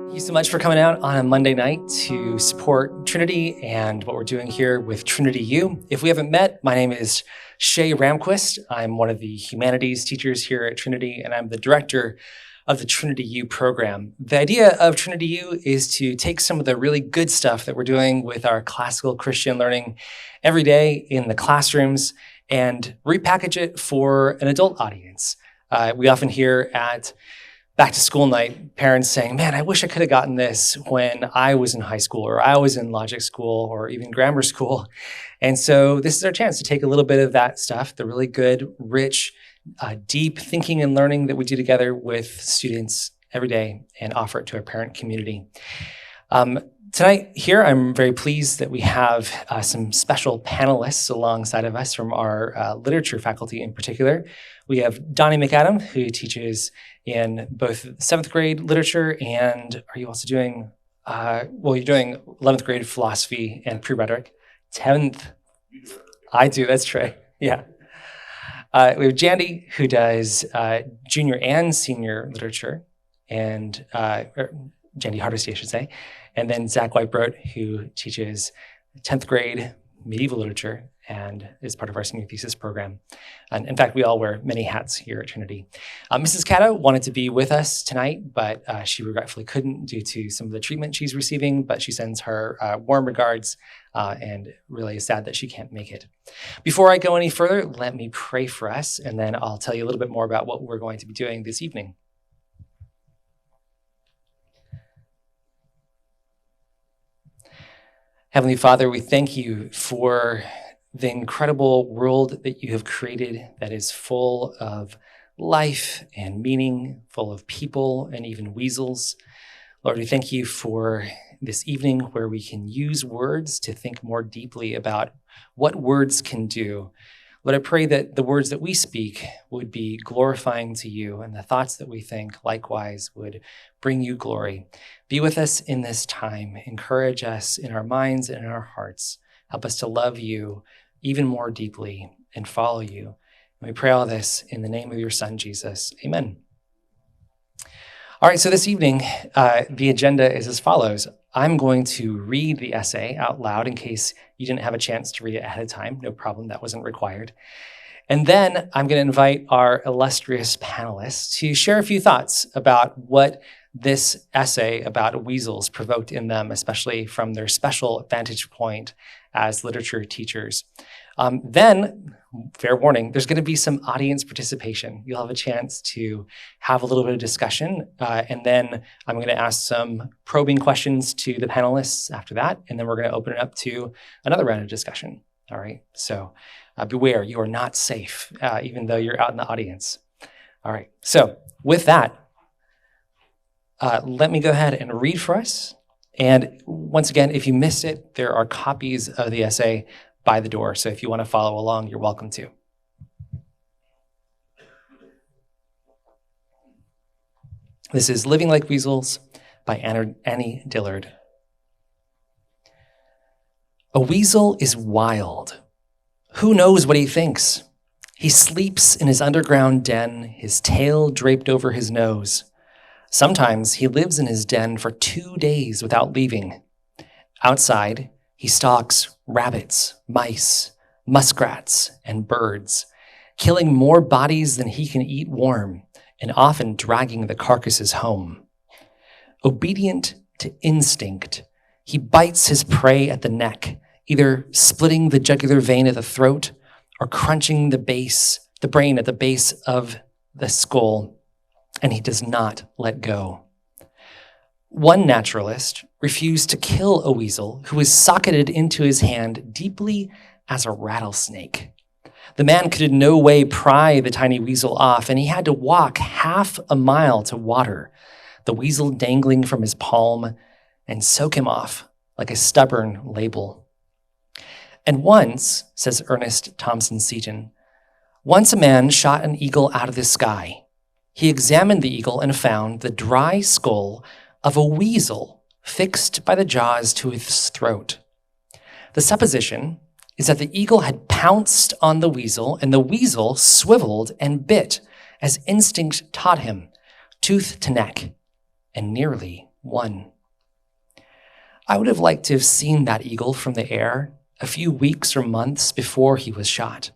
Thank you so much for coming out on a Monday night to support Trinity and what we're doing here with Trinity U. If we haven't met, my name is Shay Ramquist. I'm one of the humanities teachers here at Trinity, and I'm the director of the Trinity U program. The idea of Trinity U is to take some of the really good stuff that we're doing with our classical Christian learning every day in the classrooms and repackage it for an adult audience. We often hear at back to school night, parents saying, man, I wish I could have gotten this when I was in high school or I was in logic school or even grammar school. And so this is our chance to take a little bit of that stuff, the really good, rich, deep thinking and learning that we do together with students every day and offer it to our parent community. Tonight here, I'm very pleased that we have some special panelists alongside of us from our literature faculty in particular. We have Donnie McAdam, who teaches in both 7th grade literature and are you also doing, you're doing 11th grade philosophy and pre-rhetoric. 10th, I do, that's true, yeah. We have Jandy, who does junior and senior literature, and Jandy Hardesty, I should say. And then Zach Whitebroat, who teaches 10th grade medieval literature and is part of our senior thesis program. And in fact, we all wear many hats here at Trinity. Mrs. Cato wanted to be with us tonight, but she regretfully couldn't due to some of the treatment she's receiving, but she sends her warm regards and really is sad that she can't make it. Before I go any further, let me pray for us, and then I'll tell you a little bit more about what we're going to be doing this evening. Heavenly Father, we thank you for the incredible world that you have created that is full of life and meaning, full of people and even weasels. Lord, we thank you for this evening where we can use words to think more deeply about what words can do. Lord, I pray that the words that we speak would be glorifying to you, and the thoughts that we think likewise would bring you glory. Be with us in this time. Encourage us in our minds and in our hearts. Help us to love you even more deeply and follow you. And we pray all this in the name of your Son, Jesus. Amen. All right, so this evening, the agenda is as follows. I'm going to read the essay out loud in case you didn't have a chance to read it ahead of time. No problem, that wasn't required. And then I'm going to invite our illustrious panelists to share a few thoughts about what this essay about weasels provoked in them, especially from their special vantage point as literature teachers. Then, fair warning, there's going to be some audience participation. You'll have a chance to have a little bit of discussion, and then I'm going to ask some probing questions to the panelists after that, and then we're going to open it up to another round of discussion. All right, so beware, you are not safe, even though you're out in the audience. All right, so with that, let me go ahead and read for us. And once again, if you missed it, there are copies of the essay by the door. So if you want to follow along, you're welcome to. This is Living Like Weasels by Annie Dillard. A weasel is wild. Who knows what he thinks? He sleeps in his underground den, his tail draped over his nose. Sometimes he lives in his den for 2 days without leaving. Outside, he stalks rabbits, mice, muskrats, and birds, killing more bodies than he can eat warm, and often dragging the carcasses home. Obedient to instinct, he bites his prey at the neck, either splitting the jugular vein at the throat or crunching the brain at the base of the skull, and he does not let go. One naturalist refused to kill a weasel who was socketed into his hand deeply as a rattlesnake. The man could in no way pry the tiny weasel off, and he had to walk half a mile to water, the weasel dangling from his palm, and soak him off like a stubborn label. And once, says Ernest Thompson Seton, once a man shot an eagle out of the sky. He examined the eagle and found the dry skull of a weasel fixed by the jaws to its throat. The supposition is that the eagle had pounced on the weasel, and the weasel swiveled and bit as instinct taught him, tooth to neck, and nearly one. I would have liked to have seen that eagle from the air a few weeks or months before he was shot.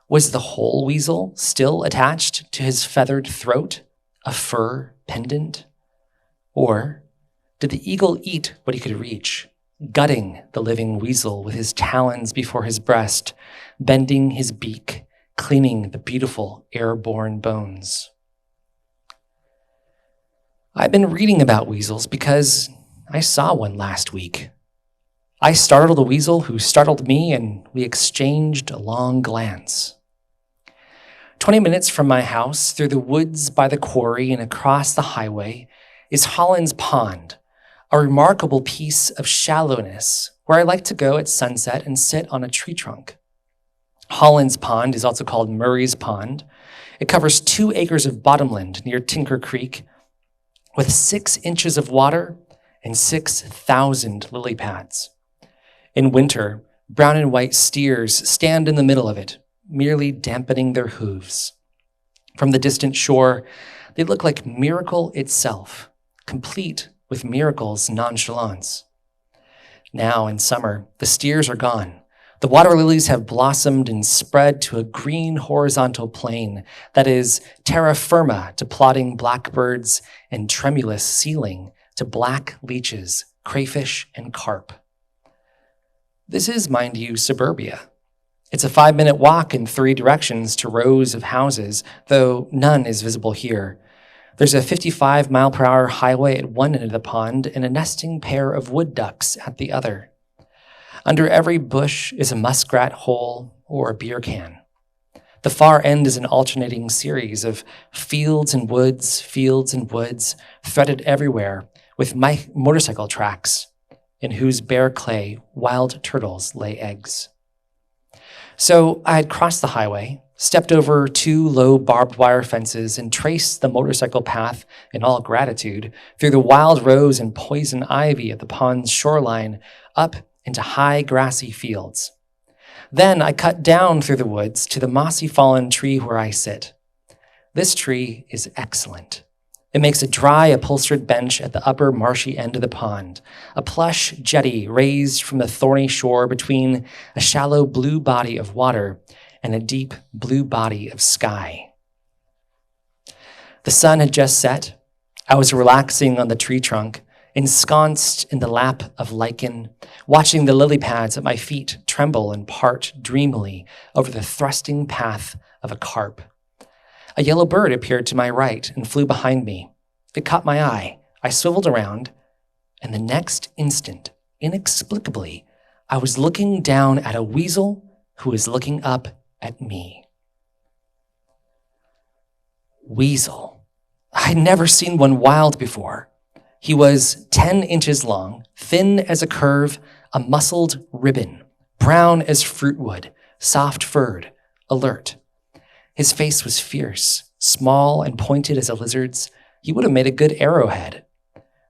Was the whole weasel still attached to his feathered throat, a fur pendant? Or did the eagle eat what he could reach, gutting the living weasel with his talons before his breast, bending his beak, cleaning the beautiful airborne bones? I've been reading about weasels because I saw one last week. I startled a weasel who startled me, and we exchanged a long glance. 20 minutes from my house, through the woods by the quarry and across the highway, is Holland's Pond, a remarkable piece of shallowness where I like to go at sunset and sit on a tree trunk. Holland's Pond is also called Murray's Pond. It covers 2 acres of bottomland near Tinker Creek with 6 inches of water and 6,000 lily pads. In winter, brown and white steers stand in the middle of it, merely dampening their hooves. From the distant shore, they look like miracle itself, complete with miracle's nonchalance. Now in summer, the steers are gone. The water lilies have blossomed and spread to a green horizontal plain that is terra firma to plodding blackbirds and tremulous ceiling to black leeches, crayfish, and carp. This is, mind you, suburbia. It's a 5-minute walk in 3 directions to rows of houses, though none is visible here. There's a 55-mile-per-hour highway at one end of the pond and a nesting pair of wood ducks at the other. Under every bush is a muskrat hole or a beer can. The far end is an alternating series of fields and woods, threaded everywhere with motorcycle tracks in whose bare clay wild turtles lay eggs. So I had crossed the highway, stepped over 2 low barbed wire fences, and traced the motorcycle path in all gratitude through the wild rose and poison ivy at the pond's shoreline up into high grassy fields. Then I cut down through the woods to the mossy fallen tree where I sit. This tree is excellent. It makes a dry upholstered bench at the upper marshy end of the pond, a plush jetty raised from the thorny shore between a shallow blue body of water and a deep blue body of sky. The sun had just set. I was relaxing on the tree trunk, ensconced in the lap of lichen, watching the lily pads at my feet tremble and part dreamily over the thrusting path of a carp. A yellow bird appeared to my right and flew behind me. It caught my eye. I swiveled around, and the next instant, inexplicably, I was looking down at a weasel who was looking up at me. Weasel. I'd never seen one wild before. He was 10 inches long, thin as a curve, a muscled ribbon, brown as fruitwood, soft-furred, alert. His face was fierce, small and pointed as a lizard's. He would have made a good arrowhead.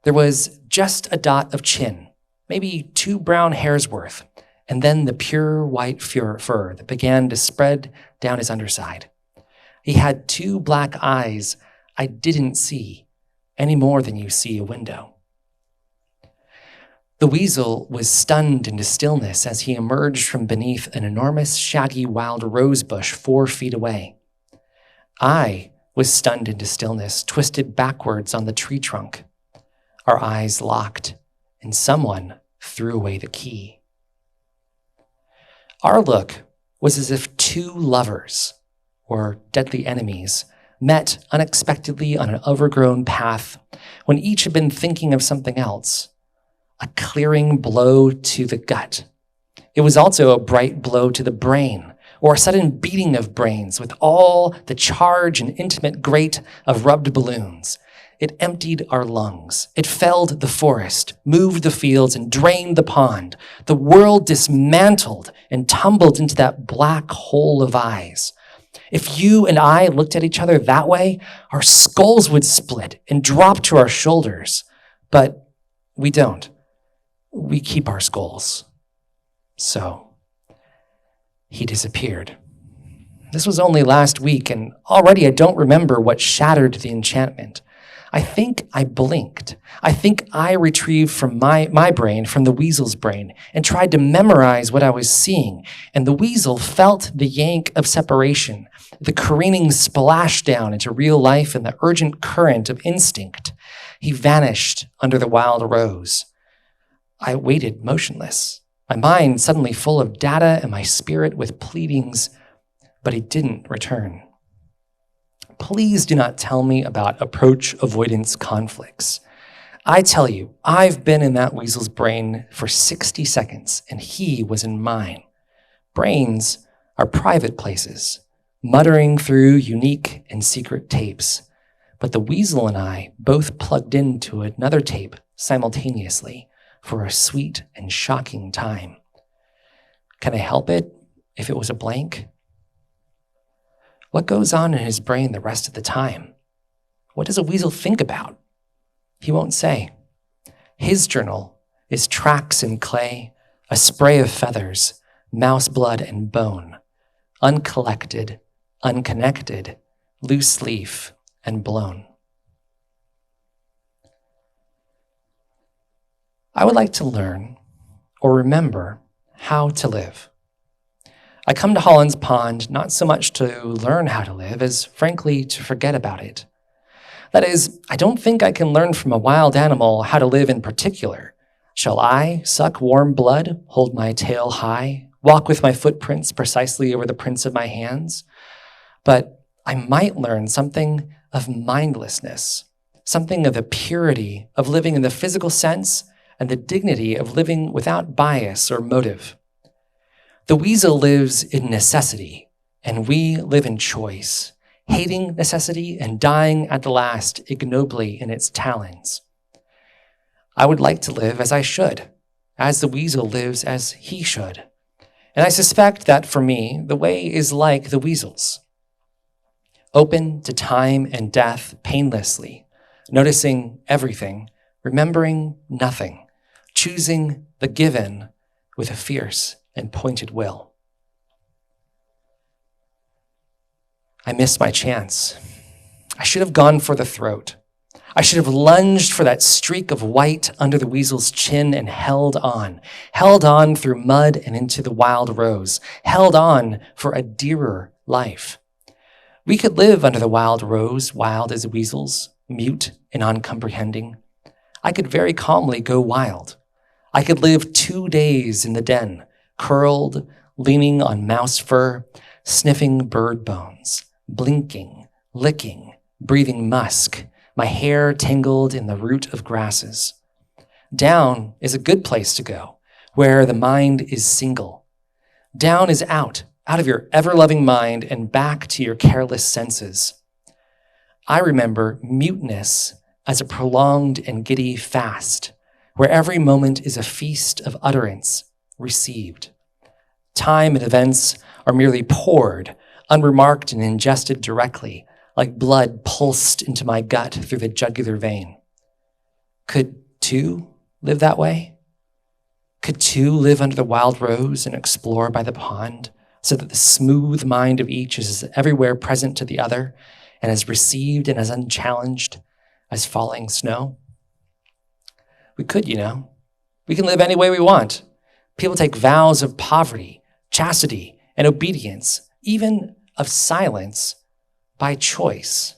There was just a dot of chin, maybe 2 brown hairs worth, and then the pure white fur that began to spread down his underside. He had 2 black eyes I didn't see, any more than you see a window. The weasel was stunned into stillness as he emerged from beneath an enormous, shaggy wild rose bush 4 feet away. I was stunned into stillness, twisted backwards on the tree trunk. Our eyes locked, and someone threw away the key. Our look was as if 2 lovers, or deadly enemies, met unexpectedly on an overgrown path when each had been thinking of something else. A clearing blow to the gut. It was also a bright blow to the brain, or a sudden beating of brains with all the charge and intimate grate of rubbed balloons. It emptied our lungs. It felled the forest, moved the fields, and drained the pond. The world dismantled and tumbled into that black hole of eyes. If you and I looked at each other that way, our skulls would split and drop to our shoulders. But we don't. We keep our skulls. So he disappeared. This was only last week, and already I don't remember what shattered the enchantment. I think I blinked. I think I retrieved from my brain from the weasel's brain and tried to memorize what I was seeing. And the weasel felt the yank of separation, the careening splashdown into real life and the urgent current of instinct. He vanished under the wild rose. I waited motionless, my mind suddenly full of data and my spirit with pleadings, but he didn't return. Please do not tell me about approach avoidance conflicts. I tell you, I've been in that weasel's brain for 60 seconds, and he was in mine. Brains are private places, muttering through unique and secret tapes. But the weasel and I both plugged into another tape simultaneously for a sweet and shocking time. Can I help it if it was a blank? What goes on in his brain the rest of the time? What does a weasel think about? He won't say. His journal is tracks in clay, a spray of feathers, mouse blood and bone, uncollected, unconnected, loose leaf, and blown. I would like to learn or remember how to live. I come to Holland's Pond not so much to learn how to live as, frankly, to forget about it. That is, I don't think I can learn from a wild animal how to live in particular. Shall I suck warm blood, hold my tail high, walk with my footprints precisely over the prints of my hands? But I might learn something of mindlessness, something of the purity of living in the physical sense and the dignity of living without bias or motive. The weasel lives in necessity, and we live in choice, hating necessity and dying at the last ignobly in its talons. I would like to live as I should, as the weasel lives as he should. And I suspect that for me, the way is like the weasel's. Open to time and death painlessly, noticing everything, remembering nothing, choosing the given with a fierce and pointed will. I missed my chance. I should have gone for the throat. I should have lunged for that streak of white under the weasel's chin and held on through mud and into the wild rose, held on for a dearer life. We could live under the wild rose, wild as weasels, mute and uncomprehending. I could very calmly go wild. I could live 2 days in the den, curled, leaning on mouse fur, sniffing bird bones, blinking, licking, breathing musk, my hair tangled in the root of grasses. Down is a good place to go, where the mind is single. Down is out of your ever-loving mind and back to your careless senses. I remember muteness as a prolonged and giddy fast, where every moment is a feast of utterance received. Time and events are merely poured, unremarked and ingested directly, like blood pulsed into my gut through the jugular vein. Could two live that way? Could two live under the wild rose and explore by the pond, so that the smooth mind of each is everywhere present to the other and as received and as unchallenged as falling snow? We could, We can live any way we want. People take vows of poverty, chastity, and obedience, even of silence, by choice.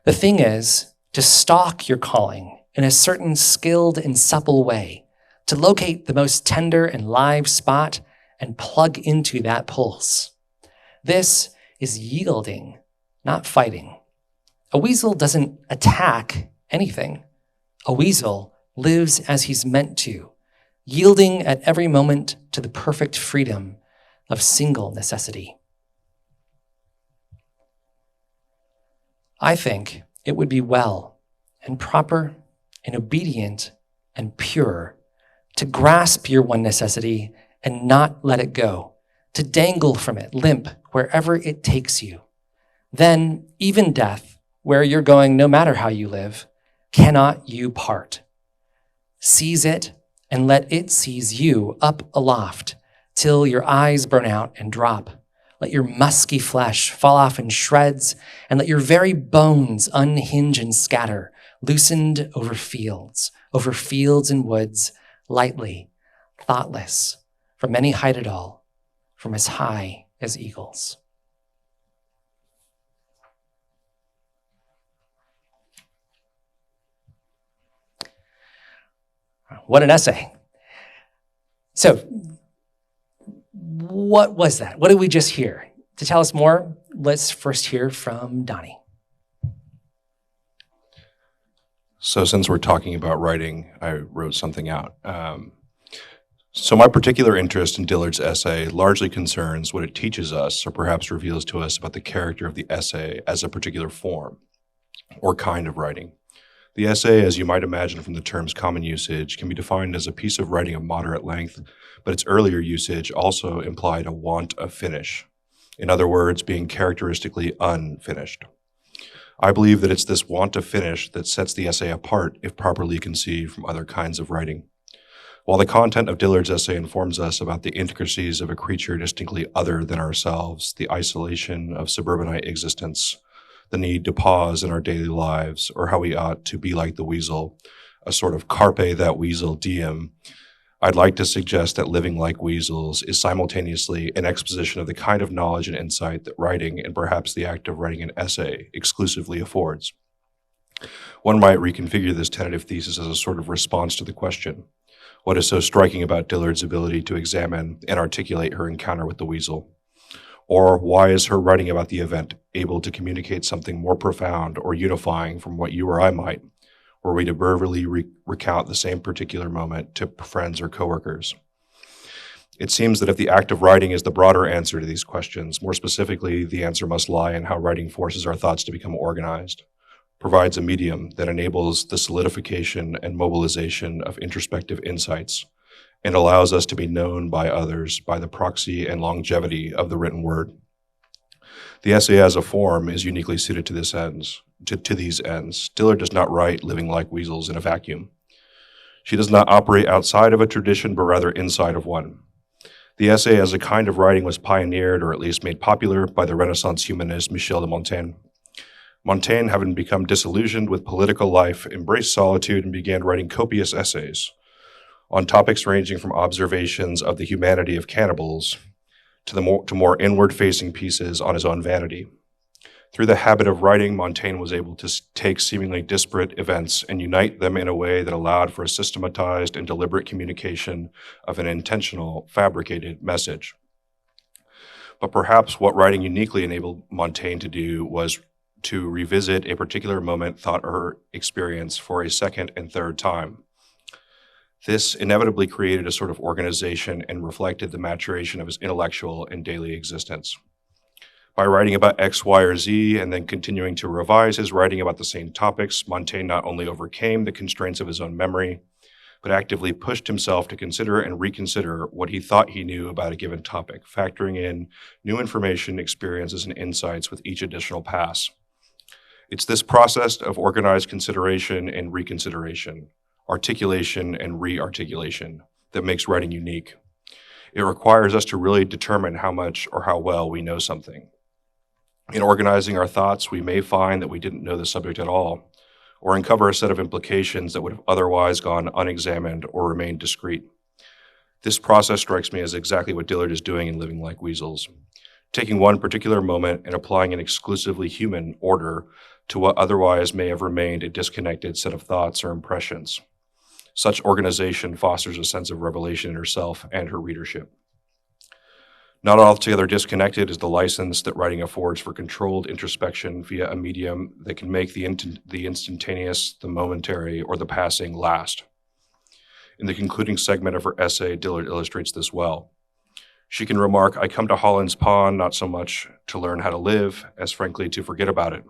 The thing is to stalk your calling in a certain skilled and supple way, to locate the most tender and live spot and plug into that pulse. This is yielding, not fighting. A weasel doesn't attack anything. A weasel lives as he's meant to, yielding at every moment to the perfect freedom of single necessity. I think it would be well and proper and obedient and pure to grasp your one necessity and not let it go, to dangle from it limp wherever it takes you. Then even death, where you're going no matter how you live, cannot you part. Seize it and let it seize you up aloft till your eyes burn out and drop, Let your musky flesh fall off in shreds, and let your very bones unhinge and scatter, loosened over fields and woods, lightly, thoughtless, from any height at all, from as high as eagles. What an essay. So, what was that? What did we just hear? To tell us more, let's first hear from Donnie. So since we're talking about writing, I wrote something out. So my particular interest in Dillard's essay largely concerns what it teaches us, or perhaps reveals to us, about the character of the essay as a particular form or kind of writing. The essay, as you might imagine from the term's common usage, can be defined as a piece of writing of moderate length, but its earlier usage also implied a want of finish. In other words, being characteristically unfinished. I believe that it's this want of finish that sets the essay apart if properly conceived from other kinds of writing. While the content of Dillard's essay informs us about the intricacies of a creature distinctly other than ourselves, the isolation of suburbanite existence, the need to pause in our daily lives, or how we ought to be like the weasel, a sort of carpe that weasel diem, I'd like to suggest that living like weasels is simultaneously an exposition of the kind of knowledge and insight that writing, and perhaps the act of writing an essay, exclusively affords. One might reconfigure this tentative thesis as a sort of response to the question, what is so striking about Dillard's ability to examine and articulate her encounter with the weasel? Or why is her writing about the event able to communicate something more profound or unifying from what you or I might, were we to verbally recount the same particular moment to friends or coworkers? It seems that if the act of writing is the broader answer to these questions, more specifically, the answer must lie in how writing forces our thoughts to become organized, provides a medium that enables the solidification and mobilization of introspective insights, and allows us to be known by others by the proxy and longevity of the written word. The essay as a form is uniquely suited to these ends. Dillard does not write living like weasels in a vacuum. She does not operate outside of a tradition, but rather inside of one. The essay as a kind of writing was pioneered, or at least made popular, by the Renaissance humanist Michel de Montaigne. Montaigne, having become disillusioned with political life, embraced solitude and began writing copious essays on topics ranging from observations of the humanity of cannibals to more inward-facing pieces on his own vanity. Through the habit of writing, Montaigne was able to take seemingly disparate events and unite them in a way that allowed for a systematized and deliberate communication of an intentional, fabricated message. But perhaps what writing uniquely enabled Montaigne to do was to revisit a particular moment, thought, or experience for a second and third time. This inevitably created a sort of organization and reflected the maturation of his intellectual and daily existence. By writing about X, Y, or Z, and then continuing to revise his writing about the same topics, Montaigne not only overcame the constraints of his own memory, but actively pushed himself to consider and reconsider what he thought he knew about a given topic, factoring in new information, experiences, and insights with each additional pass. It's this process of organized consideration and reconsideration, articulation and re-articulation, that makes writing unique. It requires us to really determine how much or how well we know something. In organizing our thoughts, we may find that we didn't know the subject at all, or uncover a set of implications that would have otherwise gone unexamined or remained discreet. This process strikes me as exactly what Dillard is doing in Living Like Weasels, taking one particular moment and applying an exclusively human order to what otherwise may have remained a disconnected set of thoughts or impressions. Such organization fosters a sense of revelation in herself and her readership. Not altogether disconnected is the license that writing affords for controlled introspection via a medium that can make the instantaneous, the momentary, or the passing last. In the concluding segment of her essay, Dillard illustrates this well. She can remark, "I come to Holland's Pond not so much to learn how to live as frankly to forget about it.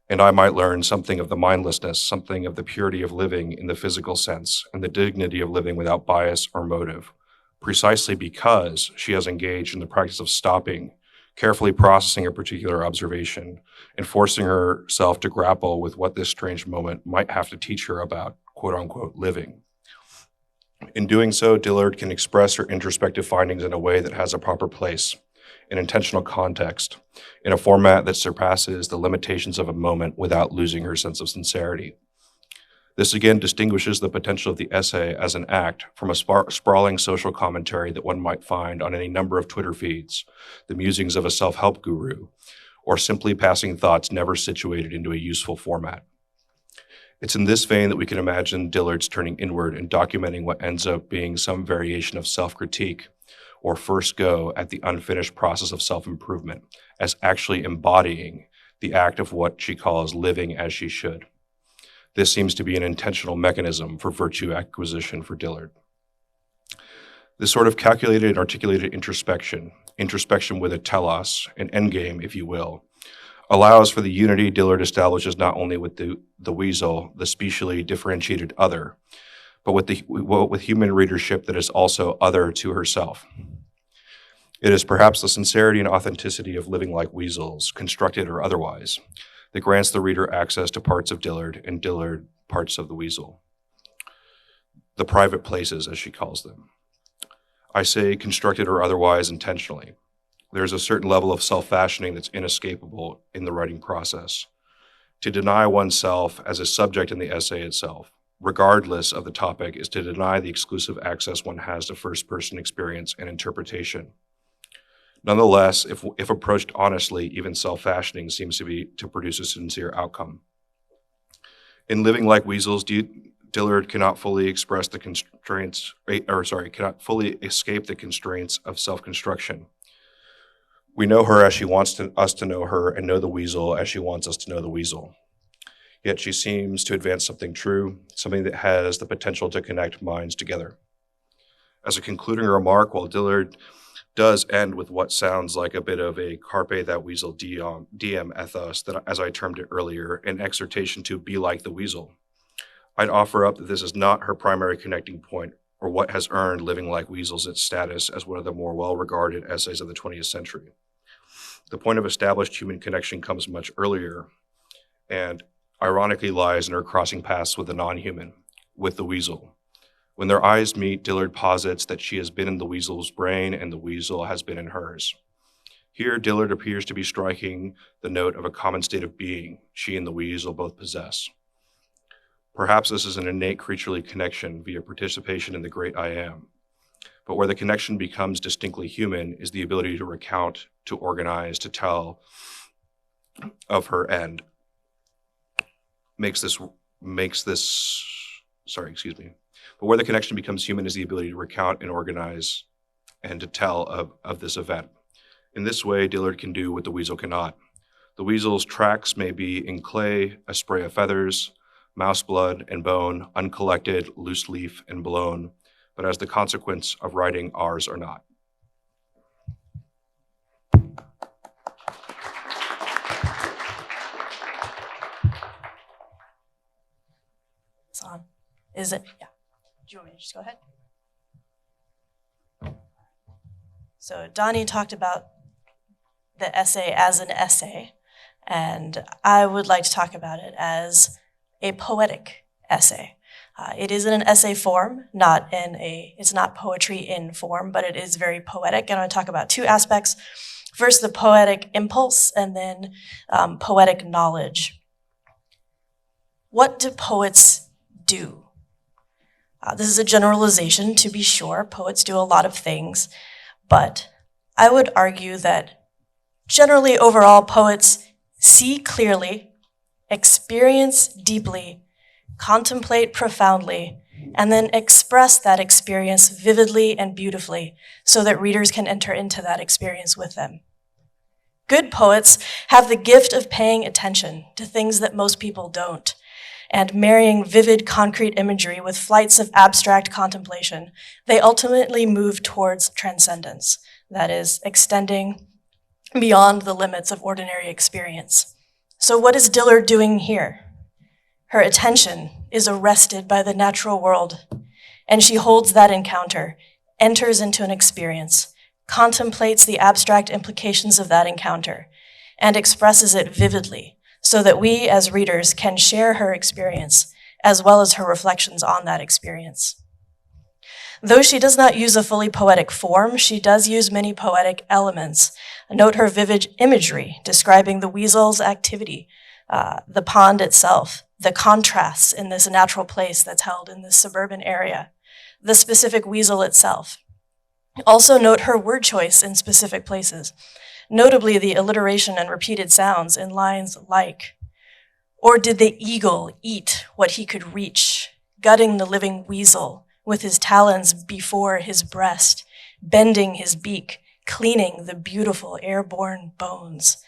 And I might learn something of the mindlessness, something of the purity of living in the physical sense, and the dignity of living without bias or motive, precisely because she has engaged in the practice of stopping, carefully processing a particular observation, and forcing herself to grapple with what this strange moment might have to teach her about, quote-unquote, living." In doing so, Dillard can express her introspective findings in a way that has a proper place, in intentional context, in a format that surpasses the limitations of a moment without losing her sense of sincerity. This again distinguishes the potential of the essay as an act from a sprawling social commentary that one might find on any number of Twitter feeds, the musings of a self-help guru, or simply passing thoughts never situated into a useful format. It's in this vein that we can imagine Dillard's turning inward and documenting what ends up being some variation of self-critique or first go at the unfinished process of self-improvement as actually embodying the act of what she calls living as she should. This seems to be an intentional mechanism for virtue acquisition for Dillard. This sort of calculated and articulated introspection with a telos, an endgame, if you will, allows for the unity Dillard establishes not only with the weasel, the specially differentiated other, but with human readership that is also other to herself. It is perhaps the sincerity and authenticity of living like weasels, constructed or otherwise, that grants the reader access to parts of Dillard and Dillard parts of the weasel. The private places, as she calls them. I say constructed or otherwise intentionally. There's a certain level of self-fashioning that's inescapable in the writing process. To deny oneself as a subject in the essay itself, regardless of the topic, is to deny the exclusive access one has to first-person experience and interpretation. Nonetheless, if approached honestly, even self-fashioning seems to produce a sincere outcome. In Living Like Weasels, Dillard cannot fully escape the constraints of self-construction. We know her as she wants us to know her and know the weasel as she wants us to know the weasel. Yet she seems to advance something true, something that has the potential to connect minds together. As a concluding remark, while Dillard does end with what sounds like a bit of a carpe that weasel diem ethos, that, as I termed it earlier, an exhortation to be like the weasel, I'd offer up that this is not her primary connecting point or what has earned Living Like Weasels its status as one of the more well-regarded essays of the 20th century. The point of established human connection comes much earlier and ironically lies in her crossing paths with the non-human, with the weasel. When their eyes meet, Dillard posits that she has been in the weasel's brain and the weasel has been in hers. Here, Dillard appears to be striking the note of a common state of being she and the weasel both possess. Perhaps this is an innate creaturely connection via participation in the great I am. But where the connection becomes distinctly human is the ability to recount, to organize, to tell of her end. But where the connection becomes human is the ability to recount and organize and to tell of this event. In this way, Dillard can do what the weasel cannot. The weasel's tracks may be in clay, a spray of feathers, mouse blood and bone, uncollected, loose leaf and blown, but as the consequence of writing, ours are not. It's on. Is it? Yeah. Do you want me to just go ahead? So Donnie talked about the essay as an essay, and I would like to talk about it as a poetic essay. It is in an essay form, it's not poetry in form, but it is very poetic. And I want to talk about two aspects. First, the poetic impulse, and then poetic knowledge. What do poets do? This is a generalization, to be sure. Poets do a lot of things, but I would argue that generally overall, poets see clearly, experience deeply, contemplate profoundly, and then express that experience vividly and beautifully so that readers can enter into that experience with them. Good poets have the gift of paying attention to things that most people don't, and marrying vivid concrete imagery with flights of abstract contemplation, they ultimately move towards transcendence, that is, extending beyond the limits of ordinary experience. So what is Dillard doing here? Her attention is arrested by the natural world, and she holds that encounter, enters into an experience, contemplates the abstract implications of that encounter, and expresses it vividly so that we as readers can share her experience as well as her reflections on that experience. Though she does not use a fully poetic form, she does use many poetic elements. Note her vivid imagery describing the weasel's activity, the pond itself, the contrasts in this natural place that's held in this suburban area, the specific weasel itself. Also note her word choice in specific places, notably the alliteration and repeated sounds in lines like, "Or did the eagle eat what he could reach, gutting the living weasel with his talons before his breast, bending his beak, cleaning the beautiful airborne bones."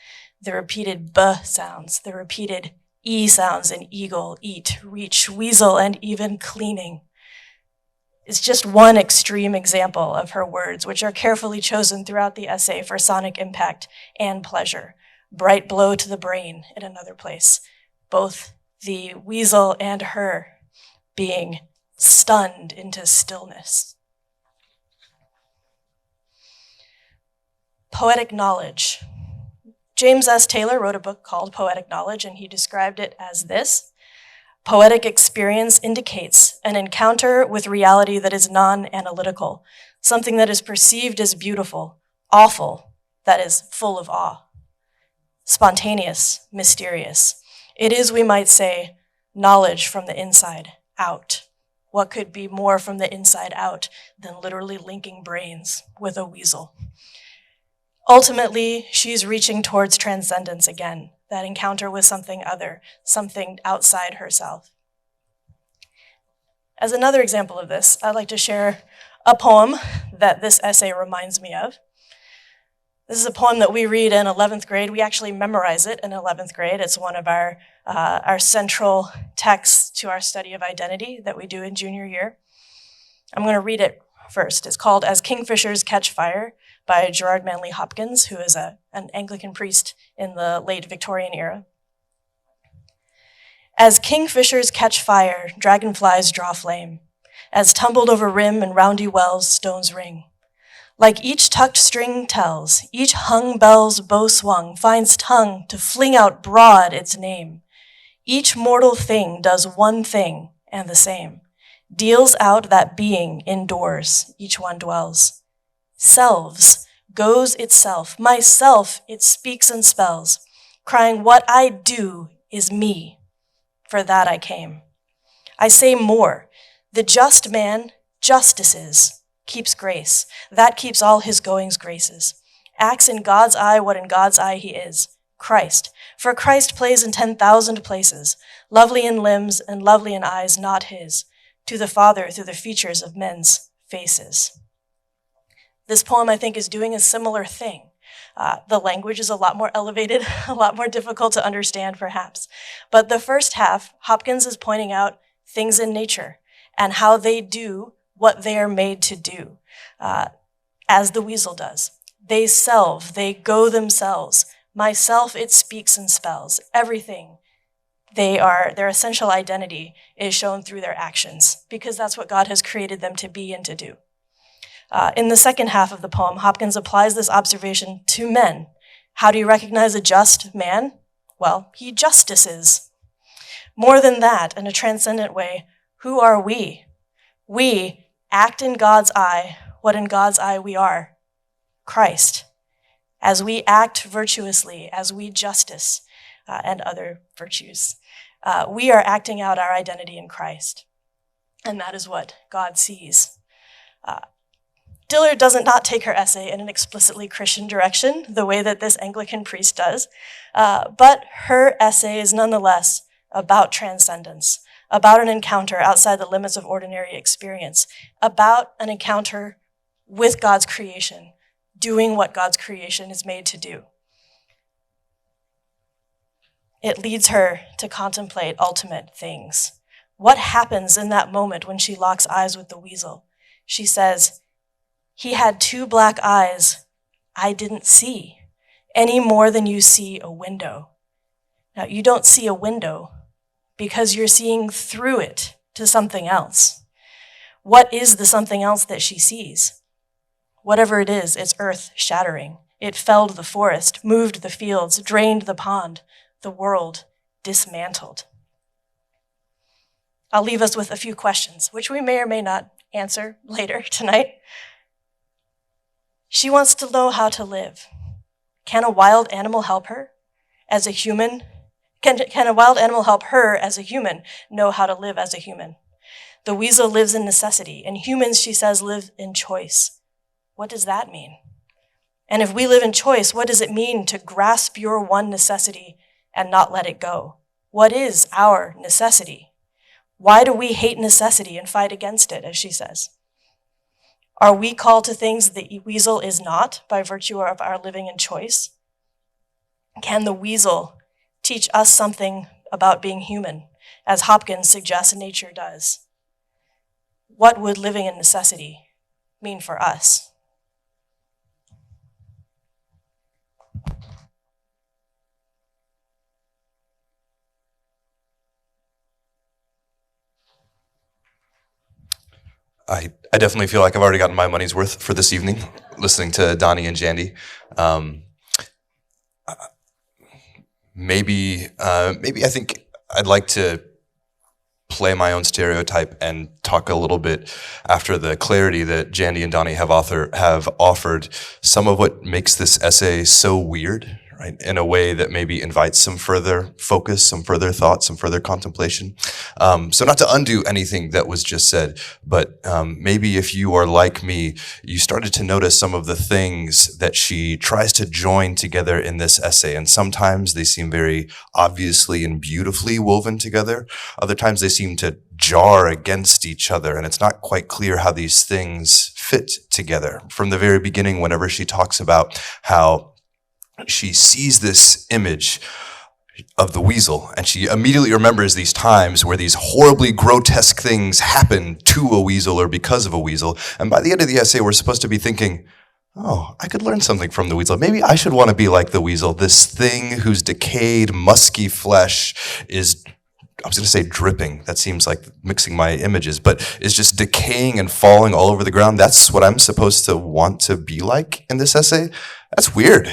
The repeated B sounds, the repeated E sounds in eagle, eat, reach, weasel, and even cleaning. It's just one extreme example of her words, which are carefully chosen throughout the essay for sonic impact and pleasure. Bright blow to the brain in another place. Both the weasel and her being stunned into stillness. Poetic knowledge. James S. Taylor wrote a book called Poetic Knowledge, and he described it as this: poetic experience indicates an encounter with reality that is non-analytical, something that is perceived as beautiful, awful, that is full of awe, spontaneous, mysterious. It is, we might say, knowledge from the inside out. What could be more from the inside out than literally linking brains with a weasel? Ultimately, she's reaching towards transcendence again, that encounter with something other, something outside herself. As another example of this, I'd like to share a poem that this essay reminds me of. This is a poem that we read in 11th grade. We actually memorize it in 11th grade. It's one of our central texts to our study of identity that we do in junior year. I'm going to read it first. It's called As Kingfishers Catch Fire by Gerard Manley Hopkins, who is an Anglican priest in the late Victorian era. As kingfishers catch fire, dragonflies draw flame. As tumbled over rim and roundy wells, stones ring. Like each tucked string tells, each hung bell's bow swung finds tongue to fling out broad its name. Each mortal thing does one thing and the same, deals out that being indoors each one dwells. Selves goes itself, myself it speaks and spells, crying what I do is me, for that I came. I say more, the just man justices, keeps grace, that keeps all his goings graces, acts in God's eye what in God's eye he is, Christ. For Christ plays in 10,000 places, lovely in limbs and lovely in eyes not his, to the Father through the features of men's faces. This poem, I think, is doing a similar thing. The language is a lot more elevated, a lot more difficult to understand, perhaps. But the first half, Hopkins is pointing out things in nature and how they do what they are made to do, as the weasel does. They selve, they go themselves. Myself, it speaks and spells. Everything, their essential identity is shown through their actions, because that's what God has created them to be and to do. In the second half of the poem, Hopkins applies this observation to men. How do you recognize a just man? Well, he justices. More than that, in a transcendent way, who are we? We act in God's eye what in God's eye we are, Christ. As we act virtuously, as we justice and other virtues, we are acting out our identity in Christ. And that is what God sees. Dillard does not take her essay in an explicitly Christian direction, the way that this Anglican priest does, but her essay is nonetheless about transcendence, about an encounter outside the limits of ordinary experience, about an encounter with God's creation, doing what God's creation is made to do. It leads her to contemplate ultimate things. What happens in that moment when she locks eyes with the weasel? She says, "He had two black eyes I didn't see, any more than you see a window." Now, you don't see a window because you're seeing through it to something else. What is the something else that she sees? Whatever it is, it's earth-shattering. It felled the forest, moved the fields, drained the pond, the world dismantled. I'll leave us with a few questions, which we may or may not answer later tonight. She wants to know how to live. Can a wild animal help her as a human? Can a wild animal help her as a human know how to live as a human? The weasel lives in necessity, and humans, she says, live in choice. What does that mean? And if we live in choice, what does it mean to grasp your one necessity and not let it go? What is our necessity? Why do we hate necessity and fight against it, as she says? Are we called to things the weasel is not by virtue of our living in choice? Can the weasel teach us something about being human, as Hopkins suggests nature does? What would living in necessity mean for us? I definitely feel like I've already gotten my money's worth for this evening, listening to Donnie and Jandy. Maybe I think I'd like to play my own stereotype and talk a little bit after the clarity that Jandy and Donnie have offered some of what makes this essay so weird, right? In a way that maybe invites some further focus, some further thought, some further contemplation. So not to undo anything that was just said, but maybe if you are like me, you started to notice some of the things that she tries to join together in this essay. And sometimes they seem very obviously and beautifully woven together. Other times they seem to jar against each other. And it's not quite clear how these things fit together. From the very beginning, whenever she talks about how she sees this image of the weasel, and she immediately remembers these times where these horribly grotesque things happen to a weasel or because of a weasel. And by the end of the essay, we're supposed to be thinking, oh, I could learn something from the weasel. Maybe I should want to be like the weasel, this thing whose decayed, musky flesh is, I was going to say dripping. That seems like mixing my images, but is just decaying and falling all over the ground. That's what I'm supposed to want to be like in this essay? That's weird.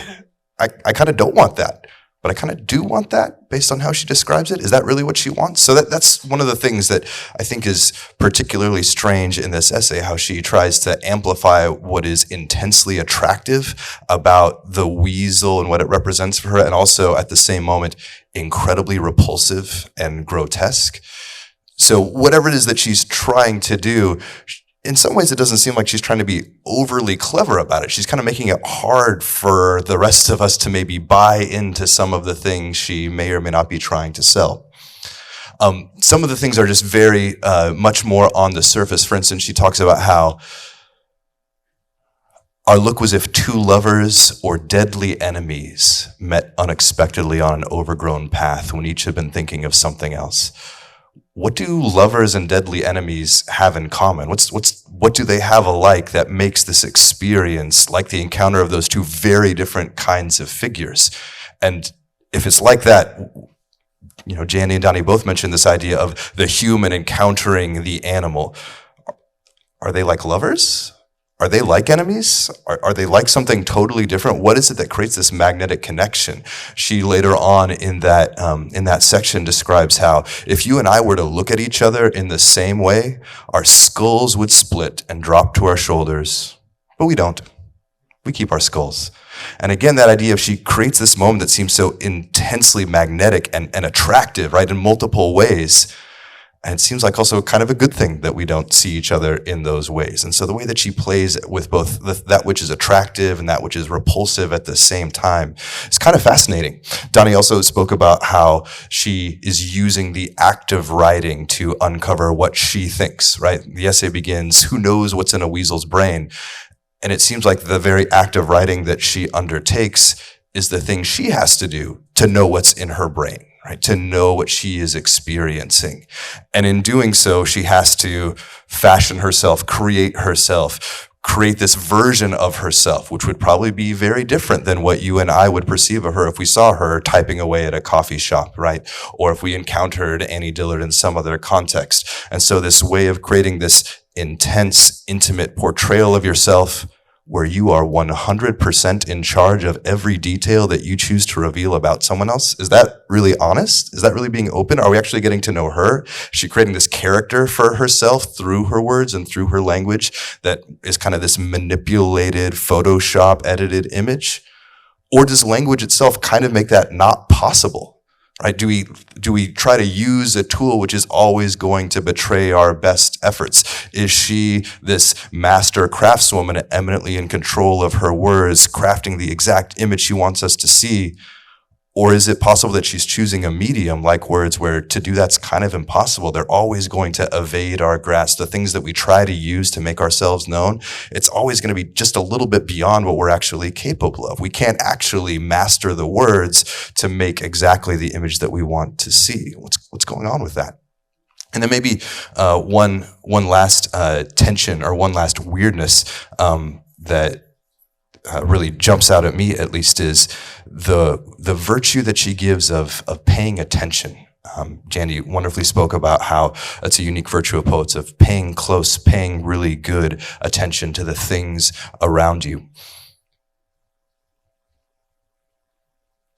I kind of don't want that, but I kind of do want that based on how she describes it. Is that really what she wants? So that's one of the things that I think is particularly strange in this essay, how she tries to amplify what is intensely attractive about the weasel and what it represents for her, and also at the same moment, incredibly repulsive and grotesque. So whatever it is that she's trying to do, in some ways, it doesn't seem like she's trying to be overly clever about it. She's kind of making it hard for the rest of us to maybe buy into some of the things she may or may not be trying to sell. Some of the things are just very much more on the surface. For instance, she talks about how our look was if two lovers or deadly enemies met unexpectedly on an overgrown path when each had been thinking of something else. What do lovers and deadly enemies have in common? What do they have alike that makes this experience like the encounter of those two very different kinds of figures? And if it's like that, you know, Jandy and Donnie both mentioned this idea of the human encountering the animal. Are they like lovers? Are they like enemies? Are they like something totally different? What is it that creates this magnetic connection? She later on in that section describes how if you and I were to look at each other in the same way, our skulls would split and drop to our shoulders. But we don't. We keep our skulls. And again, that idea of she creates this moment that seems so intensely magnetic and attractive, right, in multiple ways. And it seems like also kind of a good thing that we don't see each other in those ways. And so the way that she plays with both that which is attractive and that which is repulsive at the same time is kind of fascinating. Donnie also spoke about how she is using the act of writing to uncover what she thinks, right? The essay begins, who knows what's in a weasel's brain? And it seems like the very act of writing that she undertakes is the thing she has to do to know what's in her brain. Right, to know what she is experiencing. And in doing so, she has to fashion herself, create this version of herself, which would probably be very different than what you and I would perceive of her if we saw her typing away at a coffee shop, right? Or if we encountered Annie Dillard in some other context. And so this way of creating this intense, intimate portrayal of yourself where you are 100% in charge of every detail that you choose to reveal about someone else? Is that really honest? Is that really being open? Are we actually getting to know her? Is she creating this character for herself through her words and through her language that is kind of this manipulated, Photoshop edited image? Or does language itself kind of make that not possible? Right? Do we try to use a tool which is always going to betray our best efforts? Is she this master craftswoman eminently in control of her words, crafting the exact image she wants us to see? Or is it possible that she's choosing a medium like words where to do that's kind of impossible? They're always going to evade our grasp. The things that we try to use to make ourselves known, it's always going to be just a little bit beyond what we're actually capable of. We can't actually master the words to make exactly the image that we want to see. What's going on with that? And then maybe one last tension or one last weirdness that really jumps out at me, at least, is the virtue that she gives of paying attention. Jandy wonderfully spoke about how it's a unique virtue of poets, of paying close, paying really good attention to the things around you.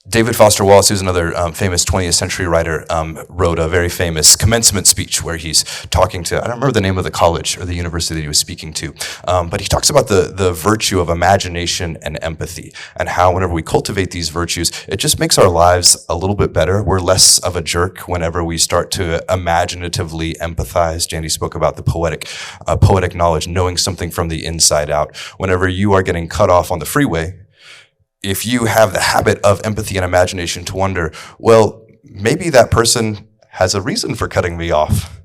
David Foster Wallace, who's another famous 20th century writer, wrote a very famous commencement speech where he's talking to, I don't remember the name of the college or the university that he was speaking to, but he talks about the virtue of imagination and empathy, and how whenever we cultivate these virtues, it just makes our lives a little bit better. We're less of a jerk whenever we start to imaginatively empathize. Jandy spoke about the poetic knowledge, knowing something from the inside out. Whenever you are getting cut off on the freeway, if you have the habit of empathy and imagination to wonder, well, maybe that person has a reason for cutting me off.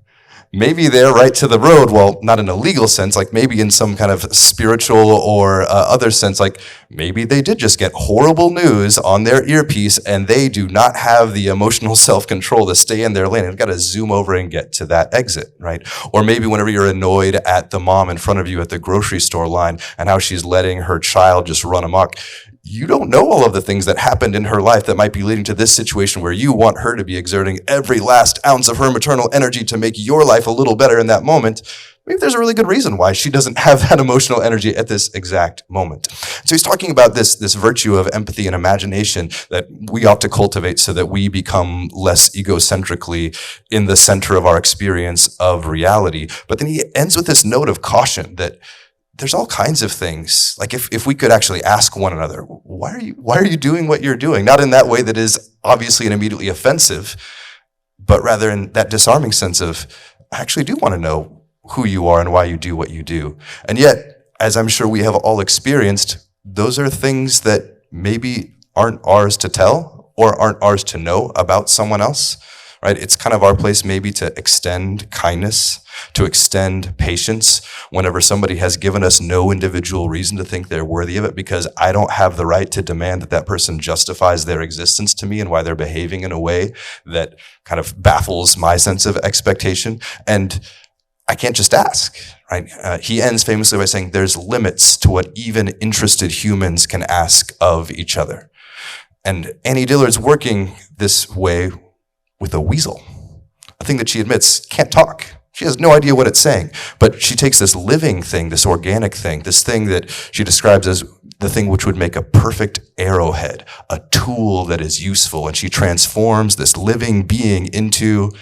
Maybe they're right to the road. Well, not in a legal sense, like maybe in some kind of spiritual or other sense, like maybe they did just get horrible news on their earpiece and they do not have the emotional self-control to stay in their lane. They've got to zoom over and get to that exit, right? Or maybe whenever you're annoyed at the mom in front of you at the grocery store line and how she's letting her child just run amok, you don't know all of the things that happened in her life that might be leading to this situation where you want her to be exerting every last ounce of her maternal energy to make your life a little better in that moment. Maybe there's a really good reason why she doesn't have that emotional energy at this exact moment. So he's talking about this virtue of empathy and imagination that we ought to cultivate so that we become less egocentrically in the center of our experience of reality. But then he ends with this note of caution that there's all kinds of things. Like if we could actually ask one another, why are you doing what you're doing? Not in that way that is obviously and immediately offensive, but rather in that disarming sense of, I actually do want to know who you are and why you do what you do. And yet, as I'm sure we have all experienced, those are things that maybe aren't ours to tell or aren't ours to know about someone else. Right? It's kind of our place maybe to extend kindness, to extend patience whenever somebody has given us no individual reason to think they're worthy of it, because I don't have the right to demand that that person justifies their existence to me and why they're behaving in a way that kind of baffles my sense of expectation. And I can't just ask, right? He ends famously by saying there's limits to what even interested humans can ask of each other. And Annie Dillard's working this way with a weasel, a thing that she admits can't talk. She has no idea what it's saying, but she takes this living thing, this organic thing, this thing that she describes as the thing which would make a perfect arrowhead, a tool that is useful, and she transforms this living being into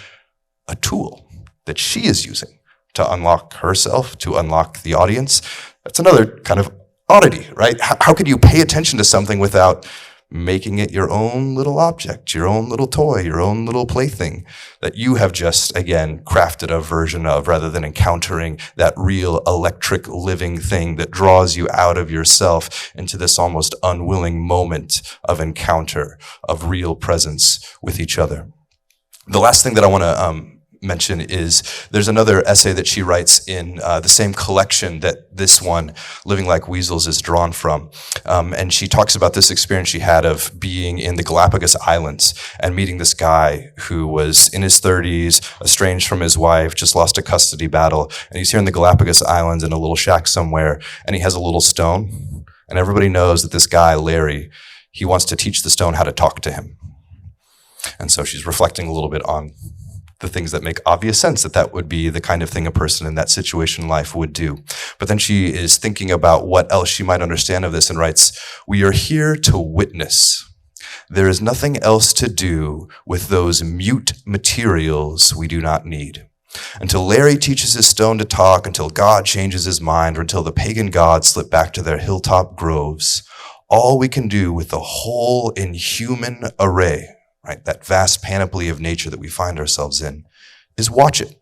a tool that she is using to unlock herself, to unlock the audience. That's another kind of oddity, right? How could you pay attention to something without making it your own little object, your own little toy, your own little plaything that you have just, again, crafted a version of, rather than encountering that real electric living thing that draws you out of yourself into this almost unwilling moment of encounter, of real presence with each other. The last thing that I want to mention is there's another essay that she writes in the same collection that this one, Living Like Weasels, is drawn from. And she talks about this experience she had of being in the Galapagos Islands and meeting this guy who was in his 30s, estranged from his wife, just lost a custody battle. And he's here in the Galapagos Islands in a little shack somewhere, and he has a little stone. And everybody knows that this guy, Larry, he wants to teach the stone how to talk to him. And so she's reflecting a little bit on the things that make obvious sense that would be the kind of thing a person in that situation in life would do. But then she is thinking about what else she might understand of this and writes, "We are here to witness. There is nothing else to do with those mute materials we do not need. Until Larry teaches his stone to talk, until God changes his mind, or until the pagan gods slip back to their hilltop groves, all we can do with the whole inhuman array," right, that vast panoply of nature that we find ourselves in, "is watch it.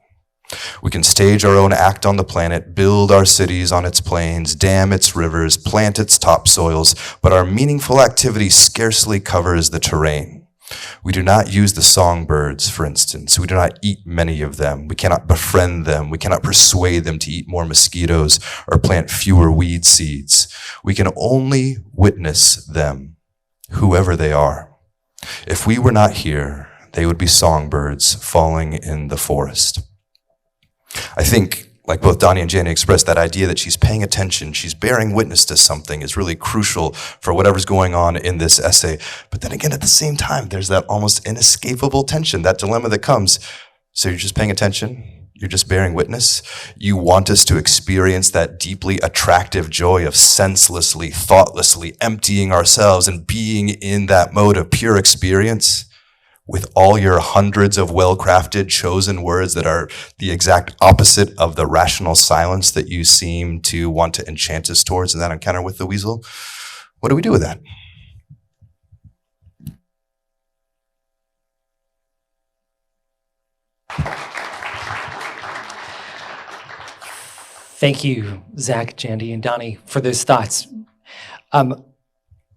We can stage our own act on the planet, build our cities on its plains, dam its rivers, plant its topsoils, but our meaningful activity scarcely covers the terrain. We do not use the songbirds, for instance. We do not eat many of them. We cannot befriend them. We cannot persuade them to eat more mosquitoes or plant fewer weed seeds. We can only witness them, whoever they are. If we were not here, they would be songbirds falling in the forest." I think, like both Donnie and Janie expressed, that idea that she's paying attention, she's bearing witness to something is really crucial for whatever's going on in this essay. But then again, at the same time, there's that almost inescapable tension, that dilemma that comes. So you're just paying attention? You're just bearing witness? You want us to experience that deeply attractive joy of senselessly, thoughtlessly emptying ourselves and being in that mode of pure experience? With all your hundreds of well-crafted, chosen words that are the exact opposite of the rational silence that you seem to want to enchant us towards in that encounter with the weasel? What do we do with that? Thank you, Zach, Jandy, and Donnie, for those thoughts. We're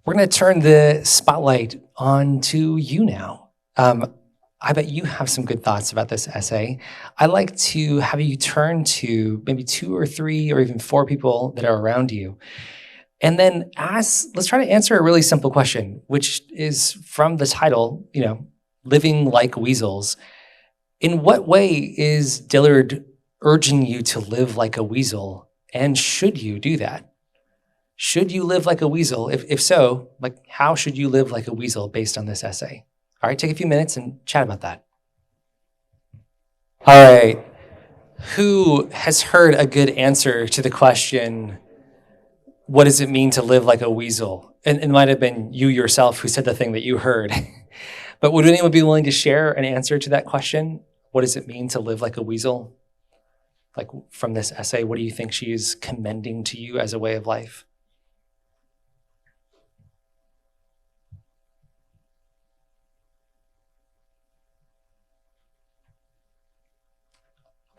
going to turn the spotlight on to you now. I bet you have some good thoughts about this essay. I'd like to have you turn to maybe 2 or 3 or even 4 people that are around you. And then let's try to answer a really simple question, which is from the title, Living Like Weasels. In what way is Dillard urging you to live like a weasel? And should you do that? Should you live like a weasel? If so, how should you live like a weasel based on this essay? All right, take a few minutes and chat about that. All right, who has heard a good answer to the question, what does it mean to live like a weasel? And it might have been you yourself who said the thing that you heard. But would anyone be willing to share an answer to that question? What does it mean to live like a weasel? From this essay, what do you think she is commending to you as a way of life?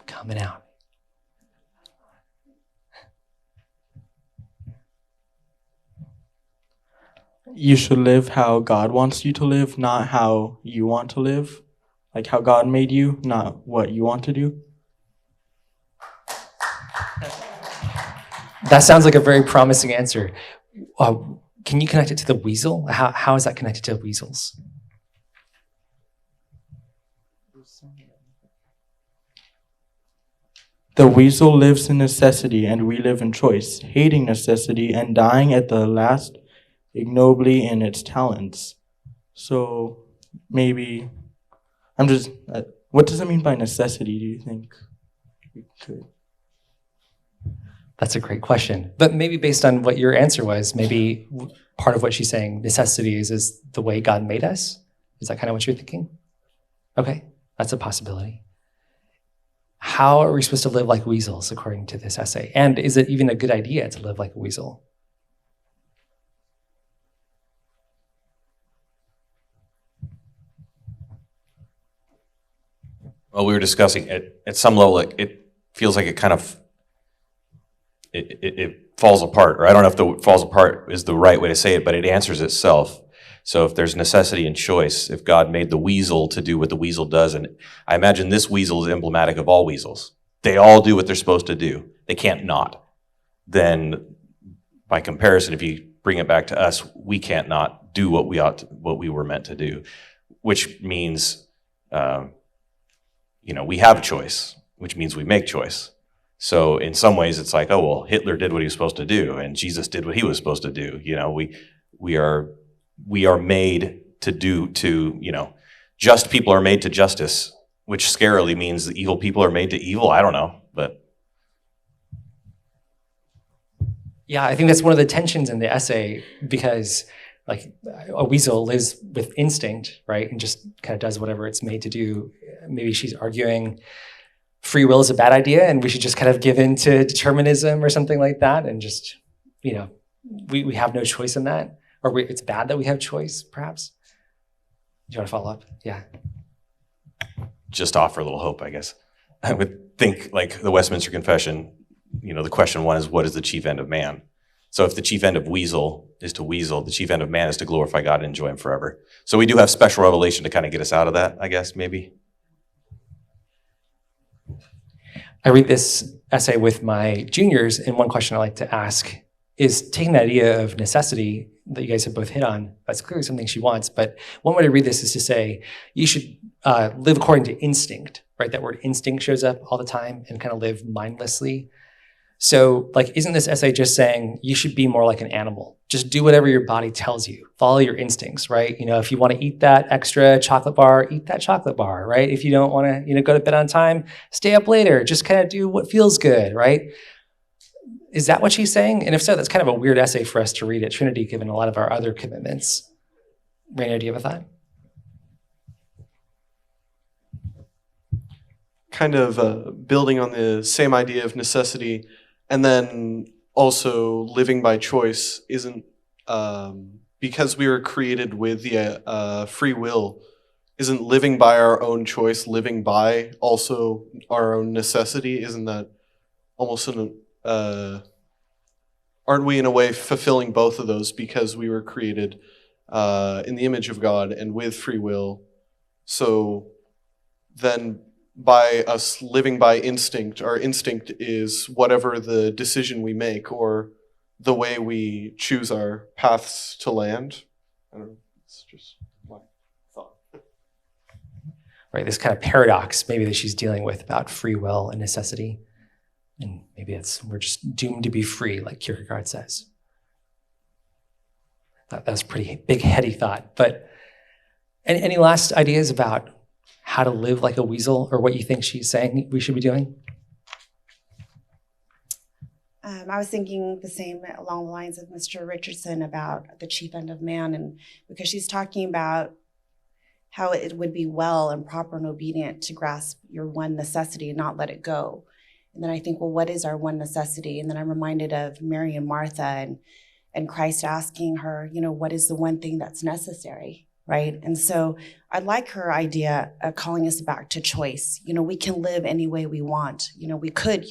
Coming out. You should live how God wants you to live, not how you want to live. Like how God made you, not what you want to do. That sounds like a very promising answer. Can you connect it to the weasel? How is that connected to weasels? The weasel lives in necessity, and we live in choice, hating necessity and dying at the last ignobly in its talons. So maybe, what does it mean by necessity, do you think we could? That's a great question. But maybe based on what your answer was, maybe part of what she's saying, necessity is the way God made us? Is that kind of what you're thinking? Okay, that's a possibility. How are we supposed to live like weasels, according to this essay? And is it even a good idea to live like a weasel? Well, we were discussing it at some level. It feels like it kind of it falls apart, or I don't know if the falls apart is the right way to say it, but it answers itself. So if there's necessity and choice, if God made the weasel to do what the weasel does, and I imagine this weasel is emblematic of all weasels. They all do what they're supposed to do. They can't not. Then, by comparison, if you bring it back to us, we can't not do what we were meant to do, which means, we have a choice, which means we make choice. So in some ways, it's like, oh well, Hitler did what he was supposed to do, and Jesus did what he was supposed to do. We are made to just people are made to justice, which scarily means that evil people are made to evil. I don't know, but Yeah, I think that's one of the tensions in the essay, because like a weasel lives with instinct, right? And just kind of does whatever it's made to do. Maybe she's arguing free will is a bad idea and we should just kind of give in to determinism or something like that. And just, we have no choice in that. Or it's bad that we have choice, perhaps. Do you want to follow up? Yeah. just offer a little hope, I guess. I would think like the Westminster Confession, the question one is, what is the chief end of man? So if the chief end of weasel is to weasel, the chief end of man is to glorify God and enjoy him forever. So we do have special revelation to kind of get us out of that, I guess, maybe. I read this essay with my juniors, and one question I like to ask is, taking the idea of necessity that you guys have both hit on, that's clearly something she wants, but one way to read this is to say, you should live according to instinct, right? That word instinct shows up all the time, and kind of live mindlessly. So, isn't this essay just saying you should be more like an animal? Just do whatever your body tells you. Follow your instincts, right? If you want to eat that extra chocolate bar, eat that chocolate bar, right? If you don't want to, go to bed on time, stay up later. Just kind of do what feels good, right? Is that what she's saying? And if so, that's kind of a weird essay for us to read at Trinity, given a lot of our other commitments. Rainier, do you have a thought? Kind of building on the same idea of necessity, and then also living by choice isn't, because we were created with the free will, isn't living by our own choice, living by also our own necessity? Isn't that almost aren't we in a way fulfilling both of those, because we were created in the image of God and with free will? So then, by us living by instinct, our instinct is whatever the decision we make or the way we choose our paths to land. I don't know, it's just my thought. Right, this kind of paradox maybe that she's dealing with about free will and necessity. And maybe we're just doomed to be free, like Kierkegaard says. That's a pretty big, heady thought. But any last ideas about how to live like a weasel, or what you think she's saying we should be doing? I was thinking the same along the lines of Mr. Richardson about the chief end of man, and because she's talking about how it would be well and proper and obedient to grasp your one necessity and not let it go. And then I think, well, what is our one necessity? And then I'm reminded of Mary and Martha and Christ asking her, what is the one thing that's necessary? Right? And so I like her idea of calling us back to choice. We can live any way we want. We could,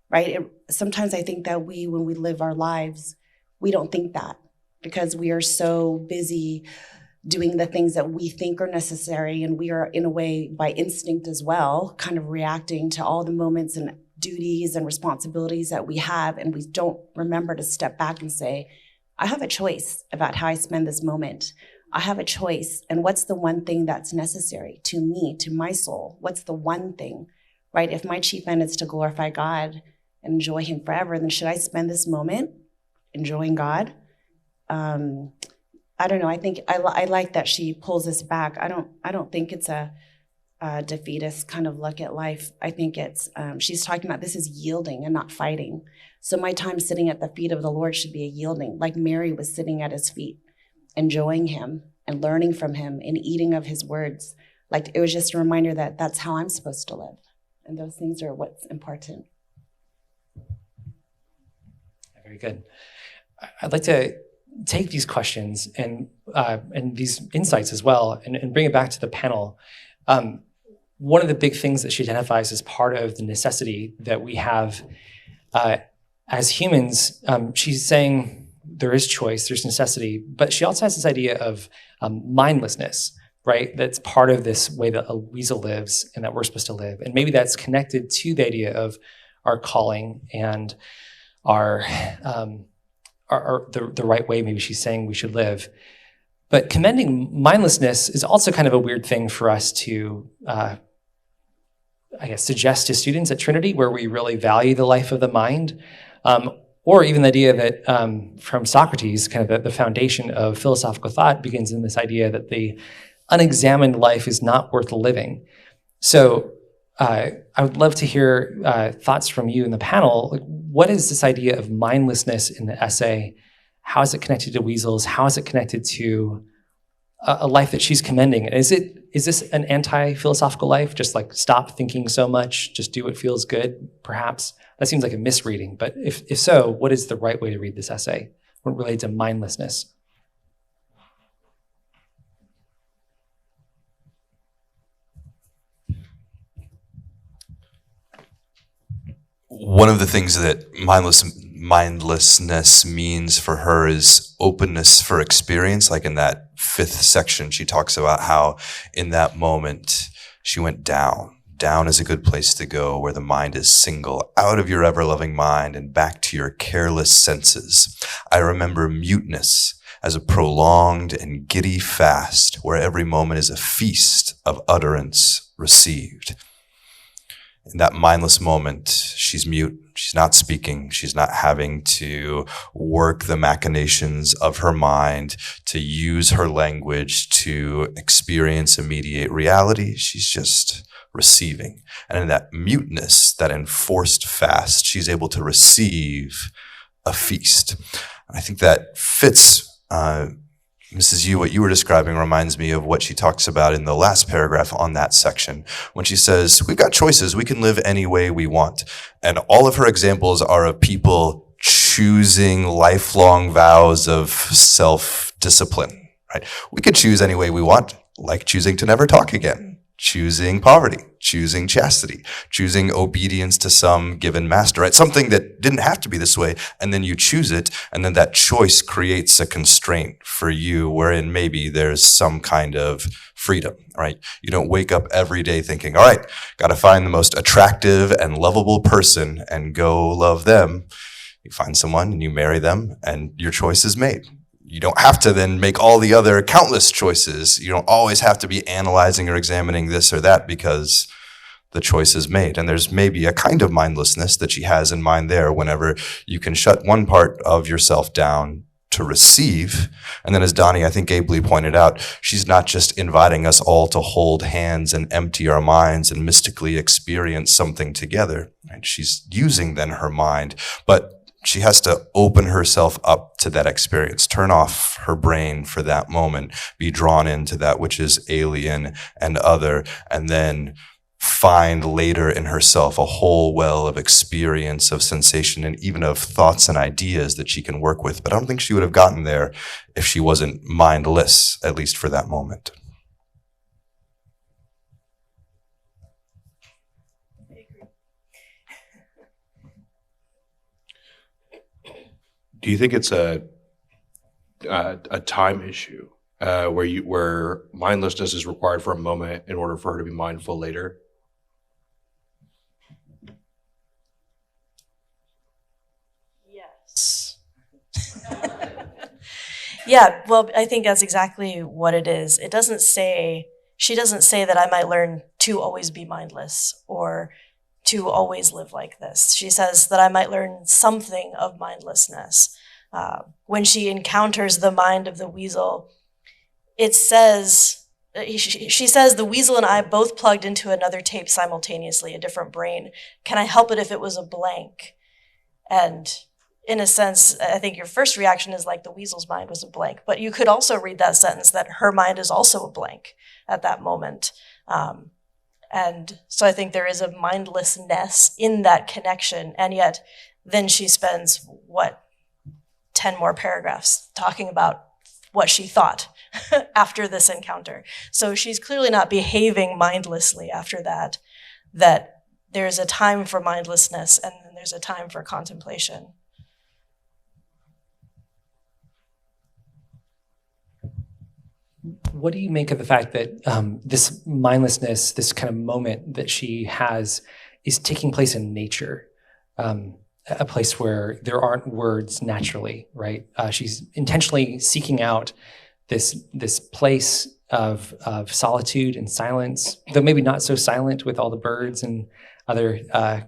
right? Sometimes I think that when we live our lives, we don't think that, because we are so busy doing the things that we think are necessary. And we are, in a way, by instinct as well, kind of reacting to all the moments and duties and responsibilities that we have. And we don't remember to step back and say, I have a choice about how I spend this moment. I have a choice, and what's the one thing that's necessary to me, to my soul? What's the one thing, right? If my chief end is to glorify God and enjoy him forever, then should I spend this moment enjoying God? I don't know. I think I like that she pulls us back. I don't think it's a defeatist kind of look at life. I think it's she's talking about this is yielding and not fighting. So my time sitting at the feet of the Lord should be a yielding, like Mary was sitting at his feet, enjoying him and learning from him and eating of his words. Like, it was just a reminder that that's how I'm supposed to live. And those things are what's important. Very good. I'd like to take these questions and these insights as well and bring it back to the panel. One of the big things that she identifies as part of the necessity that we have as humans, she's saying there is choice, there's necessity, but she also has this idea of mindlessness, right? That's part of this way that a weasel lives and that we're supposed to live. And maybe that's connected to the idea of our calling and the right way maybe she's saying we should live. But commending mindlessness is also kind of a weird thing for us to, suggest to students at Trinity, where we really value the life of the mind. Or even the idea that from Socrates, kind of the foundation of philosophical thought begins in this idea that the unexamined life is not worth living. So I would love to hear thoughts from you in the panel. Like, what is this idea of mindlessness in the essay? How is it connected to weasels? How is it connected to a life that she's commending? Is this an anti-philosophical life? Just like stop thinking so much, just do what feels good, perhaps? That seems like a misreading, but if so, what is the right way to read this essay when it relates to mindlessness? One of the things that mindlessness means for her is openness for experience. Like in that 5th section, she talks about how in that moment she went down. Down is a good place to go, where the mind is single, out of your ever-loving mind and back to your careless senses. I remember muteness as a prolonged and giddy fast, where every moment is a feast of utterance received. In that mindless moment, she's mute. She's not speaking. She's not having to work the machinations of her mind to use her language to experience and mediate reality. She's just receiving. And in that muteness, that enforced fast, she's able to receive a feast. I think that fits, Mrs. Yu, what you were describing reminds me of what she talks about in the last paragraph on that section, when she says, we've got choices, we can live any way we want. And all of her examples are of people choosing lifelong vows of self-discipline, right? We could choose any way we want, like choosing to never talk again, choosing poverty, choosing chastity, choosing obedience to some given master, right? Something that didn't have to be this way, and then you choose it, and then that choice creates a constraint for you wherein maybe there's some kind of freedom, right? You don't wake up every day thinking, all right, got to find the most attractive and lovable person and go love them. You find someone and you marry them, and your choice is made. You don't have to then make all the other countless choices. You don't always have to be analyzing or examining this or that because the choice is made. And there's maybe a kind of mindlessness that she has in mind there whenever you can shut one part of yourself down to receive. And then as Donnie, I think ably pointed out, she's not just inviting us all to hold hands and empty our minds and mystically experience something together. Right? She's using then her mind, but she has to open herself up to that experience, turn off her brain for that moment, be drawn into that which is alien and other, and then find later in herself a whole well of experience, of sensation, and even of thoughts and ideas that she can work with. But I don't think she would have gotten there if she wasn't mindless, at least for that moment. Do you think it's a time issue where mindlessness is required for a moment in order for her to be mindful later? Yes. Yeah, well, I think that's exactly what it is. It doesn't say, she doesn't say that I might learn to always be mindless or to always live like this. She says that I might learn something of mindlessness. When she encounters the mind of the weasel, it says, she says, the weasel and I both plugged into another tape simultaneously, a different brain. Can I help it if it was a blank? And in a sense, I think your first reaction is like the weasel's mind was a blank, but you could also read that sentence that her mind is also a blank at that moment. And so I think there is a mindlessness in that connection. And yet then she spends, 10 more paragraphs talking about what she thought after this encounter. So she's clearly not behaving mindlessly after that there's a time for mindlessness and then there's a time for contemplation. What do you make of the fact that this mindlessness, this kind of moment that she has, is taking place in nature, a place where there aren't words naturally, right? She's intentionally seeking out this place of solitude and silence, though maybe not so silent with all the birds and other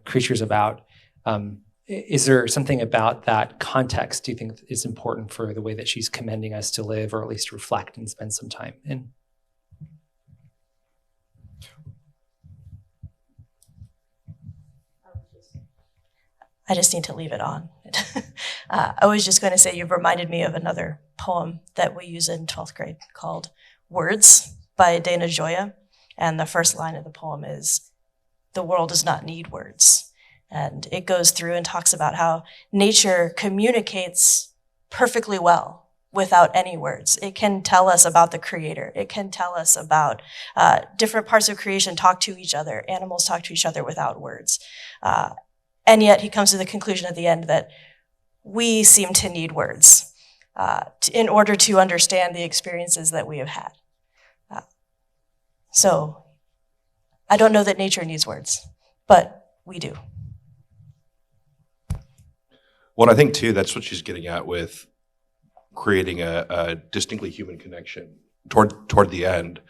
creatures about. Is there something about that context do you think is important for the way that she's commending us to live, or at least reflect and spend some time in? I just need to leave it on. I was just going to say you've reminded me of another poem that we use in 12th grade called Words by Dana Gioia. And the first line of the poem is, "The world does not need words." And it goes through and talks about how nature communicates perfectly well without any words. It can tell us about the creator. It can tell us about different parts of creation talk to each other. Animals talk to each other without words. And yet he comes to the conclusion at the end that we seem to need words in order to understand the experiences that we have had. So I don't know that nature needs words, but we do. Well, I think too, that's what she's getting at with creating a distinctly human connection toward the end,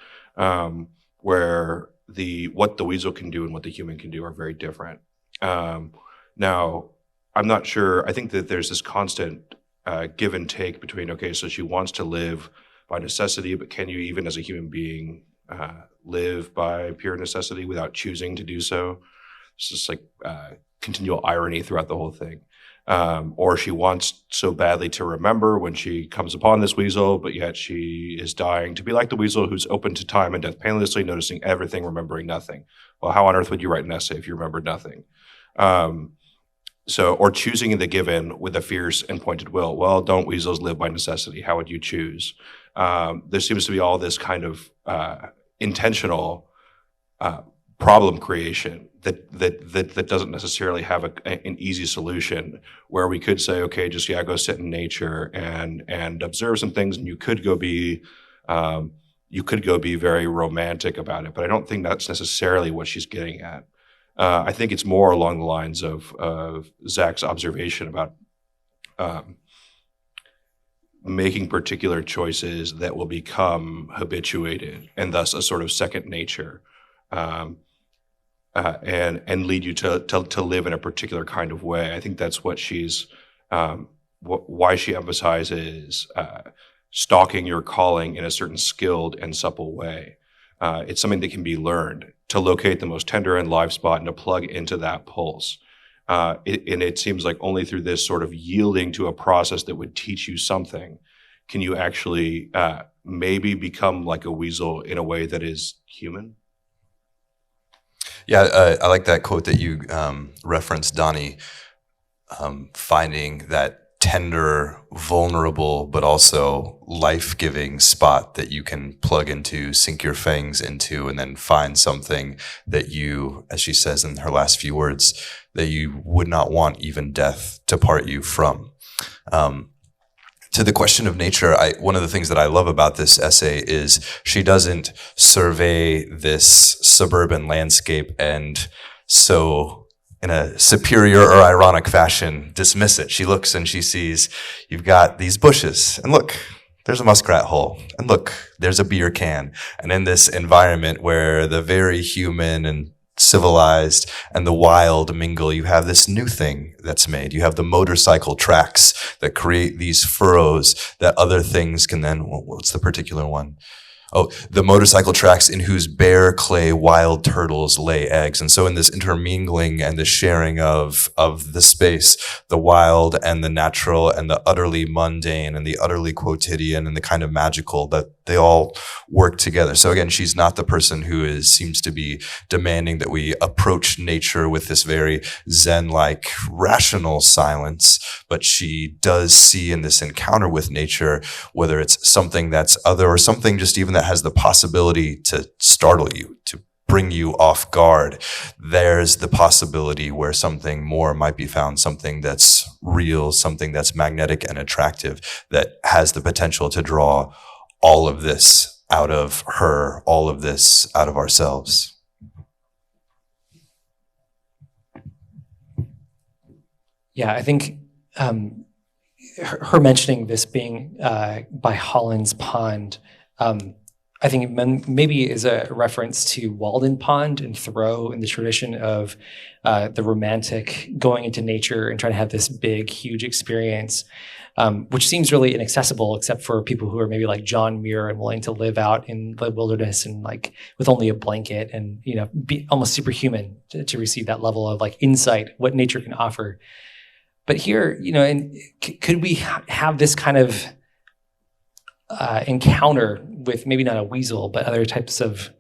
where what the weasel can do and what the human can do are very different. Now, I'm not sure. I think that there's this constant give and take between, okay, so she wants to live by necessity, but can you even as a human being live by pure necessity without choosing to do so? It's just like continual irony throughout the whole thing. Or she wants so badly to remember when she comes upon this weasel, but yet she is dying to be like the weasel who's open to time and death, painlessly noticing everything, remembering nothing. Well, how on earth would you write an essay if you remembered nothing? Or choosing in the given with a fierce and pointed will. Well, don't weasels live by necessity? How would you choose? There seems to be all this kind of intentional problem creation that doesn't necessarily have an easy solution, where we could say, okay, just go sit in nature and observe some things, and you could go be very romantic about it. But I don't think that's necessarily what she's getting at. I think it's more along the lines of Zach's observation about making particular choices that will become habituated and thus a sort of second nature, and lead you to live in a particular kind of way. I think that's what she's why she emphasizes stalking your calling in a certain skilled and supple way. It's something that can be learned, to locate the most tender and live spot and to plug into that pulse. And it seems like only through this sort of yielding to a process that would teach you something can you actually maybe become like a weasel in a way that is human. Yeah, I like that quote that you referenced, Donnie, finding that tender, vulnerable, but also life-giving spot that you can plug into, sink your fangs into, and then find something that you, as she says in her last few words, that you would not want even death to part you from. To the question of nature, one of the things that I love about this essay is she doesn't survey this suburban landscape and so in a superior or ironic fashion dismiss it. She looks and she sees you've got these bushes, and look, there's a muskrat hole, and look, there's a beer can. And in this environment where the very human and civilized and the wild mingle, you have this new thing that's made. You have the motorcycle tracks that create these furrows that other things can then, what's the particular one? Oh, the motorcycle tracks in whose bare clay wild turtles lay eggs. And so in this intermingling and the sharing of the space, the wild and the natural and the utterly mundane and the utterly quotidian and the kind of magical, that they all work together. So again, she's not the person who seems to be demanding that we approach nature with this very Zen-like rational silence, but she does see in this encounter with nature, whether it's something that's other or something just even that has the possibility to startle you, to bring you off guard, there's the possibility where something more might be found, something that's real, something that's magnetic and attractive, that has the potential to draw all of this out of her, all of this out of ourselves. Yeah, I think her mentioning this being by Holland's Pond, I think maybe is a reference to Walden Pond and Thoreau in the tradition of the romantic going into nature and trying to have this big, huge experience, which seems really inaccessible except for people who are maybe like John Muir and willing to live out in the wilderness and like with only a blanket and, you know, be almost superhuman to receive that level of like insight, what nature can offer. But here, you know, and could we have this kind of encounter with maybe not a weasel, but other types of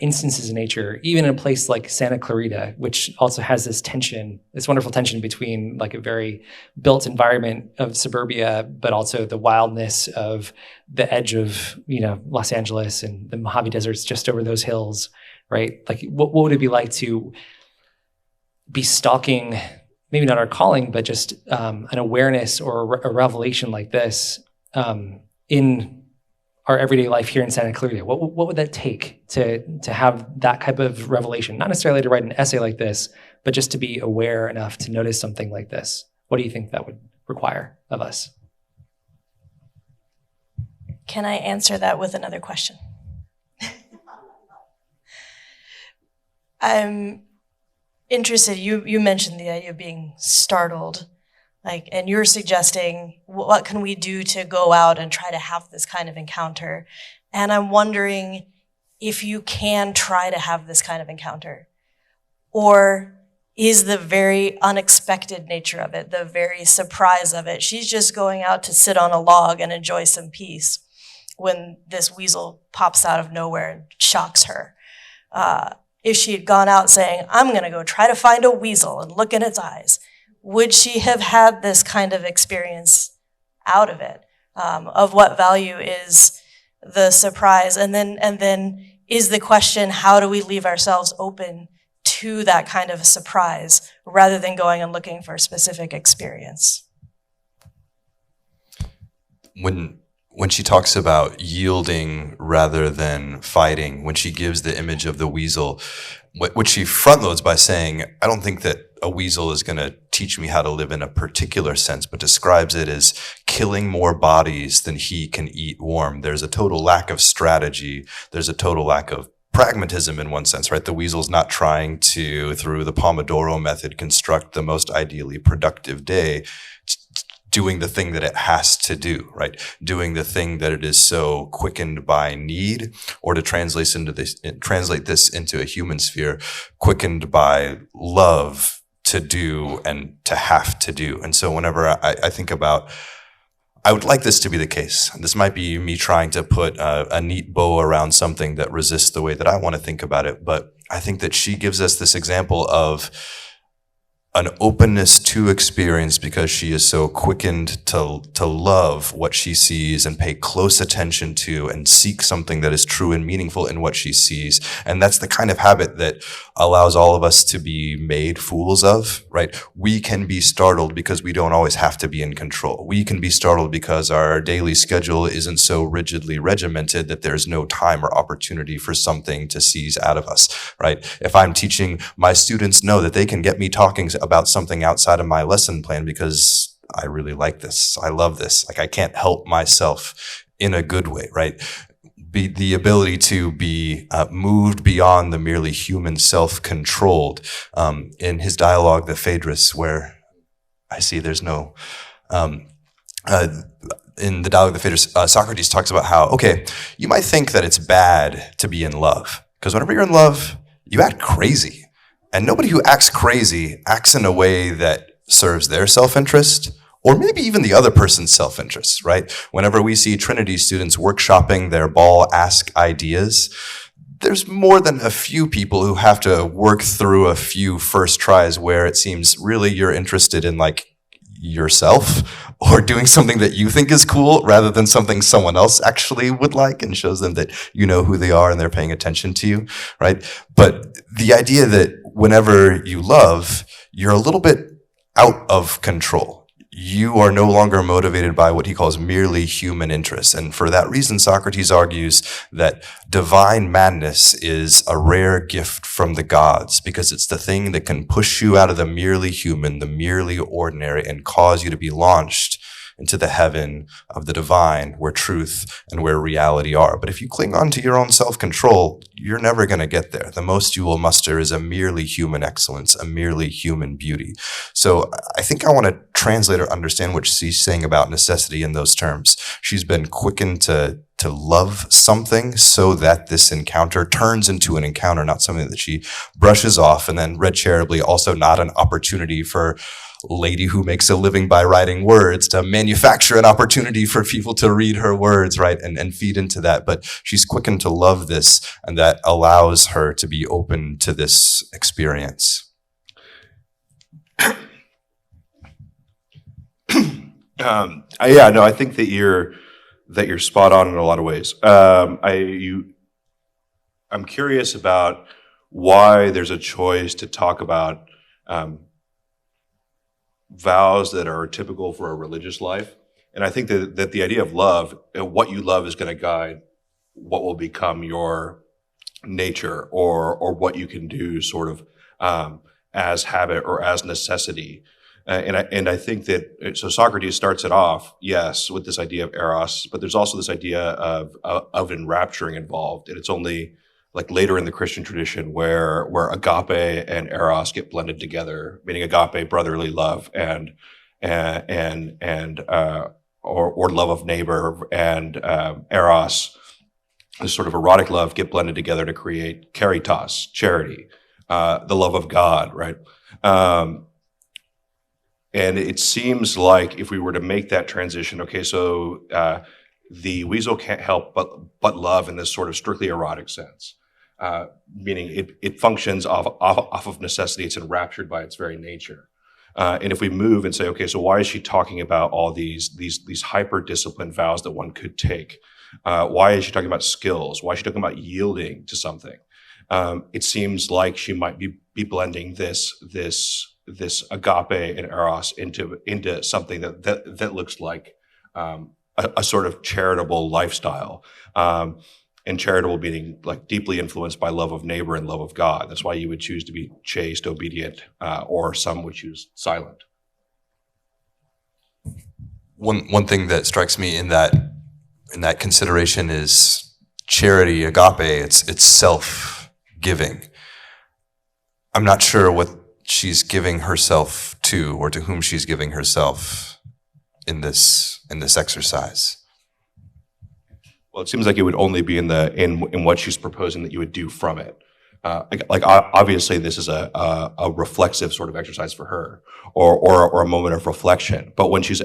instances in nature, even in a place like Santa Clarita, which also has this tension, this wonderful tension between like a very built environment of suburbia, but also the wildness of the edge of, you know, Los Angeles and the Mojave Desert's just over those hills, right? Like what would it be like to be stalking, maybe not our calling, but just an awareness or a revelation like this in our everyday life here in Santa Clarita? What would that take to have that type of revelation? Not necessarily to write an essay like this, but just to be aware enough to notice something like this. What do you think that would require of us? Can I answer that with another question? I'm interested, you mentioned the idea of being startled. Like, and you're suggesting, what can we do to go out and try to have this kind of encounter? And I'm wondering if you can try to have this kind of encounter, or is the very unexpected nature of it, the very surprise of it, she's just going out to sit on a log and enjoy some peace when this weasel pops out of nowhere and shocks her. If she had gone out saying, I'm gonna go try to find a weasel and look in its eyes, would she have had this kind of experience out of it? Of what value is the surprise? And then is the question, how do we leave ourselves open to that kind of a surprise rather than going and looking for a specific experience? When she talks about yielding rather than fighting, when she gives the image of the weasel, what she front loads by saying, I don't think that a weasel is going to teach me how to live in a particular sense, but describes it as killing more bodies than he can eat warm. There's a total lack of strategy. There's a total lack of pragmatism in one sense, right? The weasel's not trying to, through the Pomodoro method, construct the most ideally productive day. Doing the thing that it has to do, right? Doing the thing that it is so quickened by need, or to translate this into a human sphere, quickened by love to do and to have to do. And so whenever I think about, I would like this to be the case. This might be me trying to put a neat bow around something that resists the way that I want to think about it. But I think that she gives us this example of an openness to experience because she is so quickened to love what she sees and pay close attention to and seek something that is true and meaningful in what she sees. And that's the kind of habit that allows all of us to be made fools of, right? We can be startled because we don't always have to be in control. We can be startled because our daily schedule isn't so rigidly regimented that there's no time or opportunity for something to seize out of us, right? If I'm teaching, my students know that they can get me talking about something outside of my lesson plan because I really like this. I love this. Like I can't help myself in a good way, right? The ability to be moved beyond the merely human self-controlled. In his dialogue, the Phaedrus, where I see there's no, in the dialogue of the Phaedrus, Socrates talks about how, okay, you might think that it's bad to be in love because whenever you're in love, you act crazy. And nobody who acts crazy acts in a way that serves their self-interest or maybe even the other person's self-interest, right? Whenever we see Trinity students workshopping their ball-ask ideas, there's more than a few people who have to work through a few first tries where it seems really you're interested in like yourself or doing something that you think is cool rather than something someone else actually would like and shows them that you know who they are and they're paying attention to you, right? But the idea that whenever you love, you're a little bit out of control. You are no longer motivated by what he calls merely human interests. And for that reason, Socrates argues that divine madness is a rare gift from the gods because it's the thing that can push you out of the merely human, the merely ordinary, and cause you to be launched into the heaven of the divine, where truth and where reality are. But if you cling on to your own self-control, you're never going to get there. The most you will muster is a merely human excellence, a merely human beauty. So I think I want to translate or understand what she's saying about necessity in those terms. She's been quickened to love something so that this encounter turns into an encounter, not something that she brushes off, and then read charitably, also not an opportunity for a lady who makes a living by writing words to manufacture an opportunity for people to read her words, right, and feed into that. But she's quickened to love this, and that allows her to be open to this experience. I think that you're spot on in a lot of ways. I'm curious about why there's a choice to talk about vows that are typical for a religious life. And I think that the idea of love, what you love is going to guide what will become your nature or what you can do sort of as habit or as necessity. And I think that, so Socrates starts it off, yes, with this idea of eros, but there's also this idea of enrapturing involved. And it's only like later in the Christian tradition where agape and eros get blended together, meaning agape, brotherly love, and or love of neighbor, and eros, this sort of erotic love, get blended together to create caritas, charity, the love of God, right? And it seems like if we were to make that transition, okay, so the weasel can't help but love in this sort of strictly erotic sense, meaning it functions off of necessity. It's enraptured by its very nature. And if we move and say, okay, so why is she talking about all these hyper-disciplined vows that one could take? Why is she talking about skills? Why is she talking about yielding to something? It seems like she might be blending this agape and eros into something that looks like a sort of charitable lifestyle, and charitable meaning like deeply influenced by love of neighbor and love of God. That's why you would choose to be chaste, obedient, or some would choose silent. One thing that strikes me in that consideration is charity, agape. It's self-giving. I'm not sure what she's giving herself to, or to whom she's giving herself in this exercise. Well, it seems like it would only be in what she's proposing that you would do from it. Obviously, this is a reflexive sort of exercise for her, or a moment of reflection. But when she's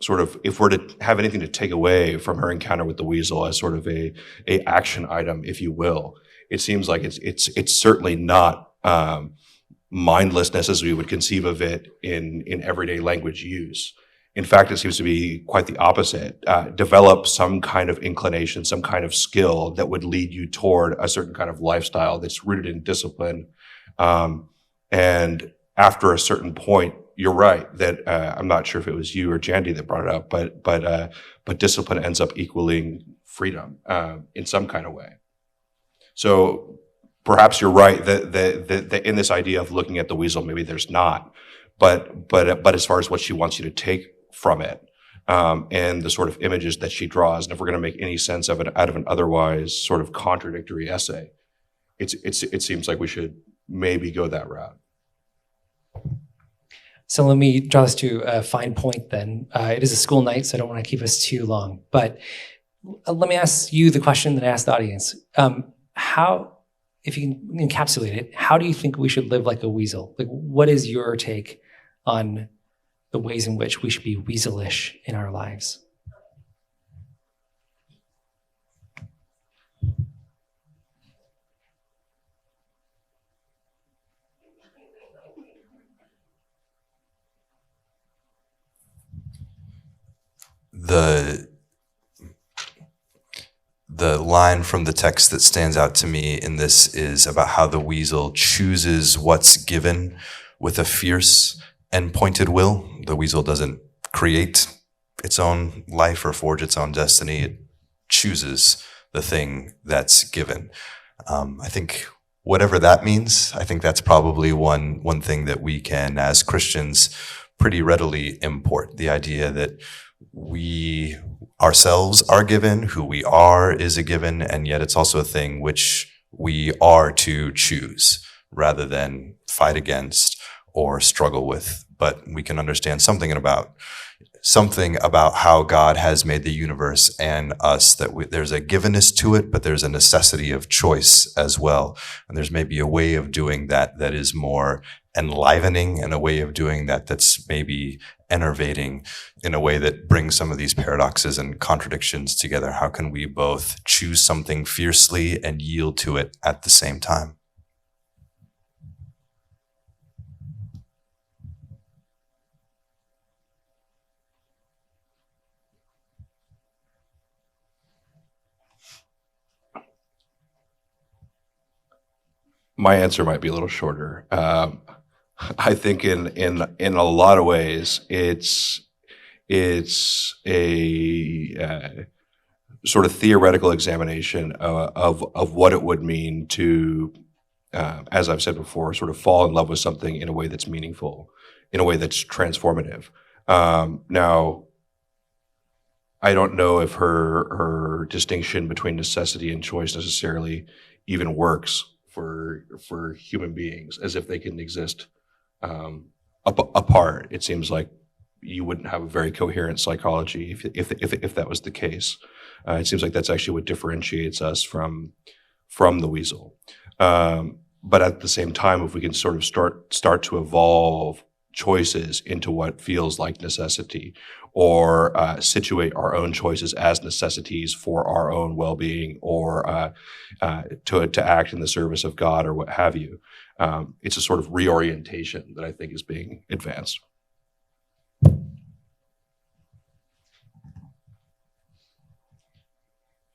sort of, if we're to have anything to take away from her encounter with the weasel as sort of a action item, if you will, it seems like it's certainly not mindlessness as we would conceive of it in everyday language use. In fact, it seems to be quite the opposite. Develop some kind of inclination, some kind of skill that would lead you toward a certain kind of lifestyle that's rooted in discipline. And after a certain point, you're right that I'm not sure if it was you or Jandy that brought it up, but discipline ends up equaling freedom in some kind of way. So perhaps you're right that in this idea of looking at the weasel, maybe there's not. But as far as what she wants you to take from it, and the sort of images that she draws, and if we're going to make any sense of it out of an otherwise sort of contradictory essay, it seems like we should maybe go that route. So let me draw this to a fine point then. It is a school night, so I don't want to keep us too long. But let me ask you the question that I asked the audience. How, if you can encapsulate it, how do you think we should live like a weasel? Like, what is your take on the ways in which we should be weaselish in our lives? The line from the text that stands out to me in this is about how the weasel chooses what's given with a fierce and pointed will. The weasel doesn't create its own life or forge its own destiny. It chooses the thing that's given. I think whatever that means, I think that's probably one thing that we can, as Christians, pretty readily import. The idea that we ourselves are given, who we are is a given, and yet it's also a thing which we are to choose rather than fight against or struggle with. But we can understand something about how God has made the universe and us, that there's a givenness to it, but there's a necessity of choice as well. And there's maybe a way of doing that that is more enlivening, and a way of doing that that's maybe enervating, in a way that brings some of these paradoxes and contradictions together. How can we both choose something fiercely and yield to it at the same time? My answer might be a little shorter. I think in a lot of ways, it's a sort of theoretical examination of what it would mean to, as I've said before, sort of fall in love with something in a way that's meaningful, in a way that's transformative. Now, I don't know if her distinction between necessity and choice necessarily even works for human beings, as if they can exist apart. It seems like you wouldn't have a very coherent psychology if that was the case. It seems like that's actually what differentiates us from the weasel. But at the same time, if we can sort of start to evolve choices into what feels like necessity, or situate our own choices as necessities for our own well-being, or to act in the service of God, or what have you. It's a sort of reorientation that I think is being advanced.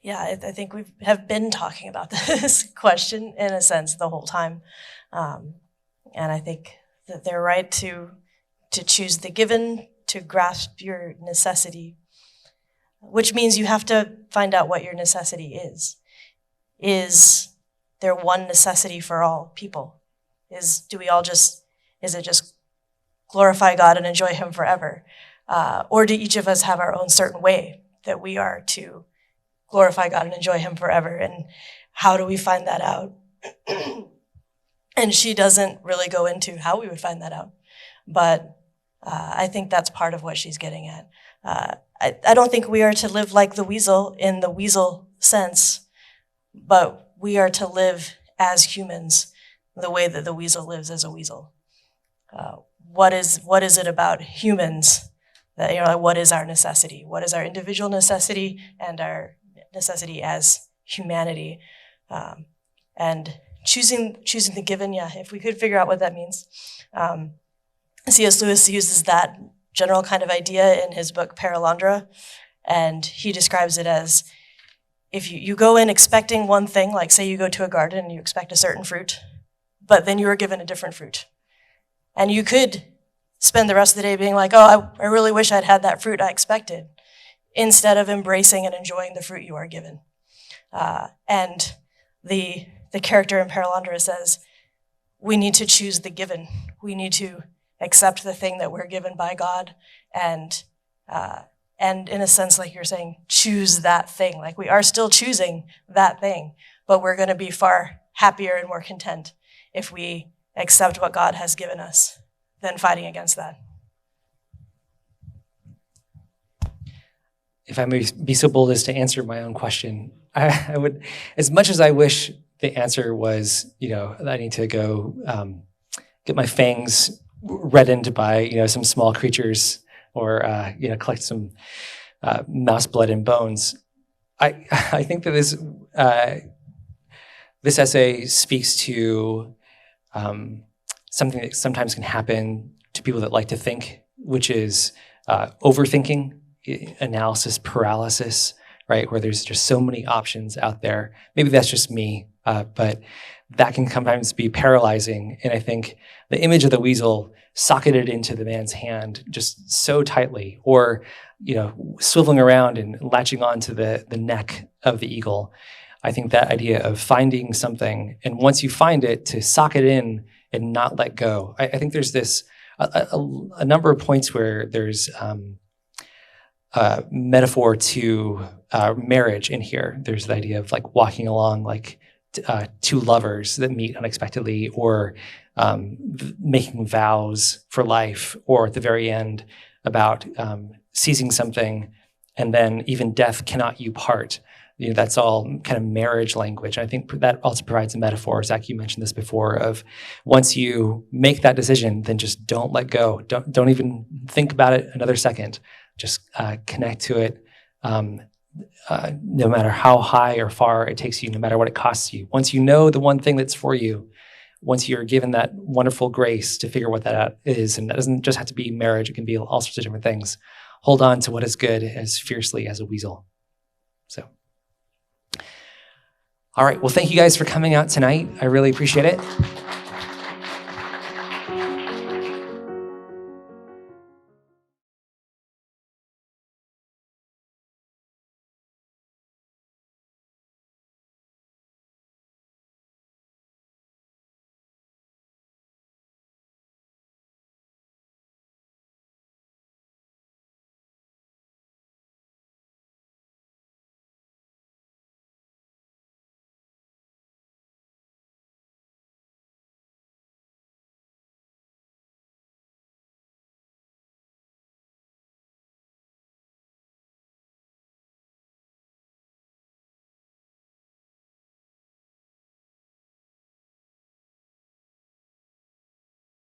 Yeah, I think we have been talking about this question in a sense the whole time. And I think that they're right to choose the given, to grasp your necessity, which means you have to find out what your necessity is. Is there one necessity for all people? Is it just glorify God and enjoy Him forever? Or do each of us have our own certain way that we are to glorify God and enjoy Him forever? And how do we find that out? And she doesn't really go into how we would find that out. But I think that's part of what she's getting at. I don't think we are to live like the weasel in the weasel sense, but we are to live as humans the way that the weasel lives as a weasel. What is it about humans that, what is our necessity? What is our individual necessity and our necessity as humanity? And choosing the given, if we could figure out what that means. C.S. Lewis uses that general kind of idea in his book Paralandra, and he describes it as, if you go in expecting one thing, like say you go to a garden and you expect a certain fruit, but then you are given a different fruit. And you could spend the rest of the day being like, oh, I really wish I'd had that fruit I expected, instead of embracing and enjoying the fruit you are given. And the character in Paralandra says, we need to choose the given. We need to accept the thing that we're given by God, and in a sense, like you're saying, choose that thing. Like we are still choosing that thing, but we're going to be far happier and more content if we accept what God has given us than fighting against that. If I may be so bold as to answer my own question, I would, as much as I wish the answer was, I need to go get my fangs reddened by, some small creatures, or, collect some mouse blood and bones. I think that this essay speaks to something that sometimes can happen to people that like to think, which is overthinking, analysis paralysis, right? Where there's just so many options out there. Maybe that's just me, but that can sometimes be paralyzing. And I think the image of the weasel socketed into the man's hand just so tightly, or, swiveling around and latching onto the neck of the eagle. I think that idea of finding something, and once you find it, to sock it in and not let go. I think there's this a number of points where there's metaphor to marriage in here. There's the idea of like walking along like two lovers that meet unexpectedly, or making vows for life, or at the very end about seizing something, and then even death cannot you part. You know, that's all kind of marriage language. And I think that also provides a metaphor. Zach, you mentioned this before, of once you make that decision, then just don't let go. Don't even think about it another second. Just connect to it, no matter how high or far it takes you, no matter what it costs you. Once you know the one thing that's for you, once you're given that wonderful grace to figure what that is, and that doesn't just have to be marriage, it can be all sorts of different things. Hold on to what is good as fiercely as a weasel. So, all right. Well, thank you guys for coming out tonight. I really appreciate it.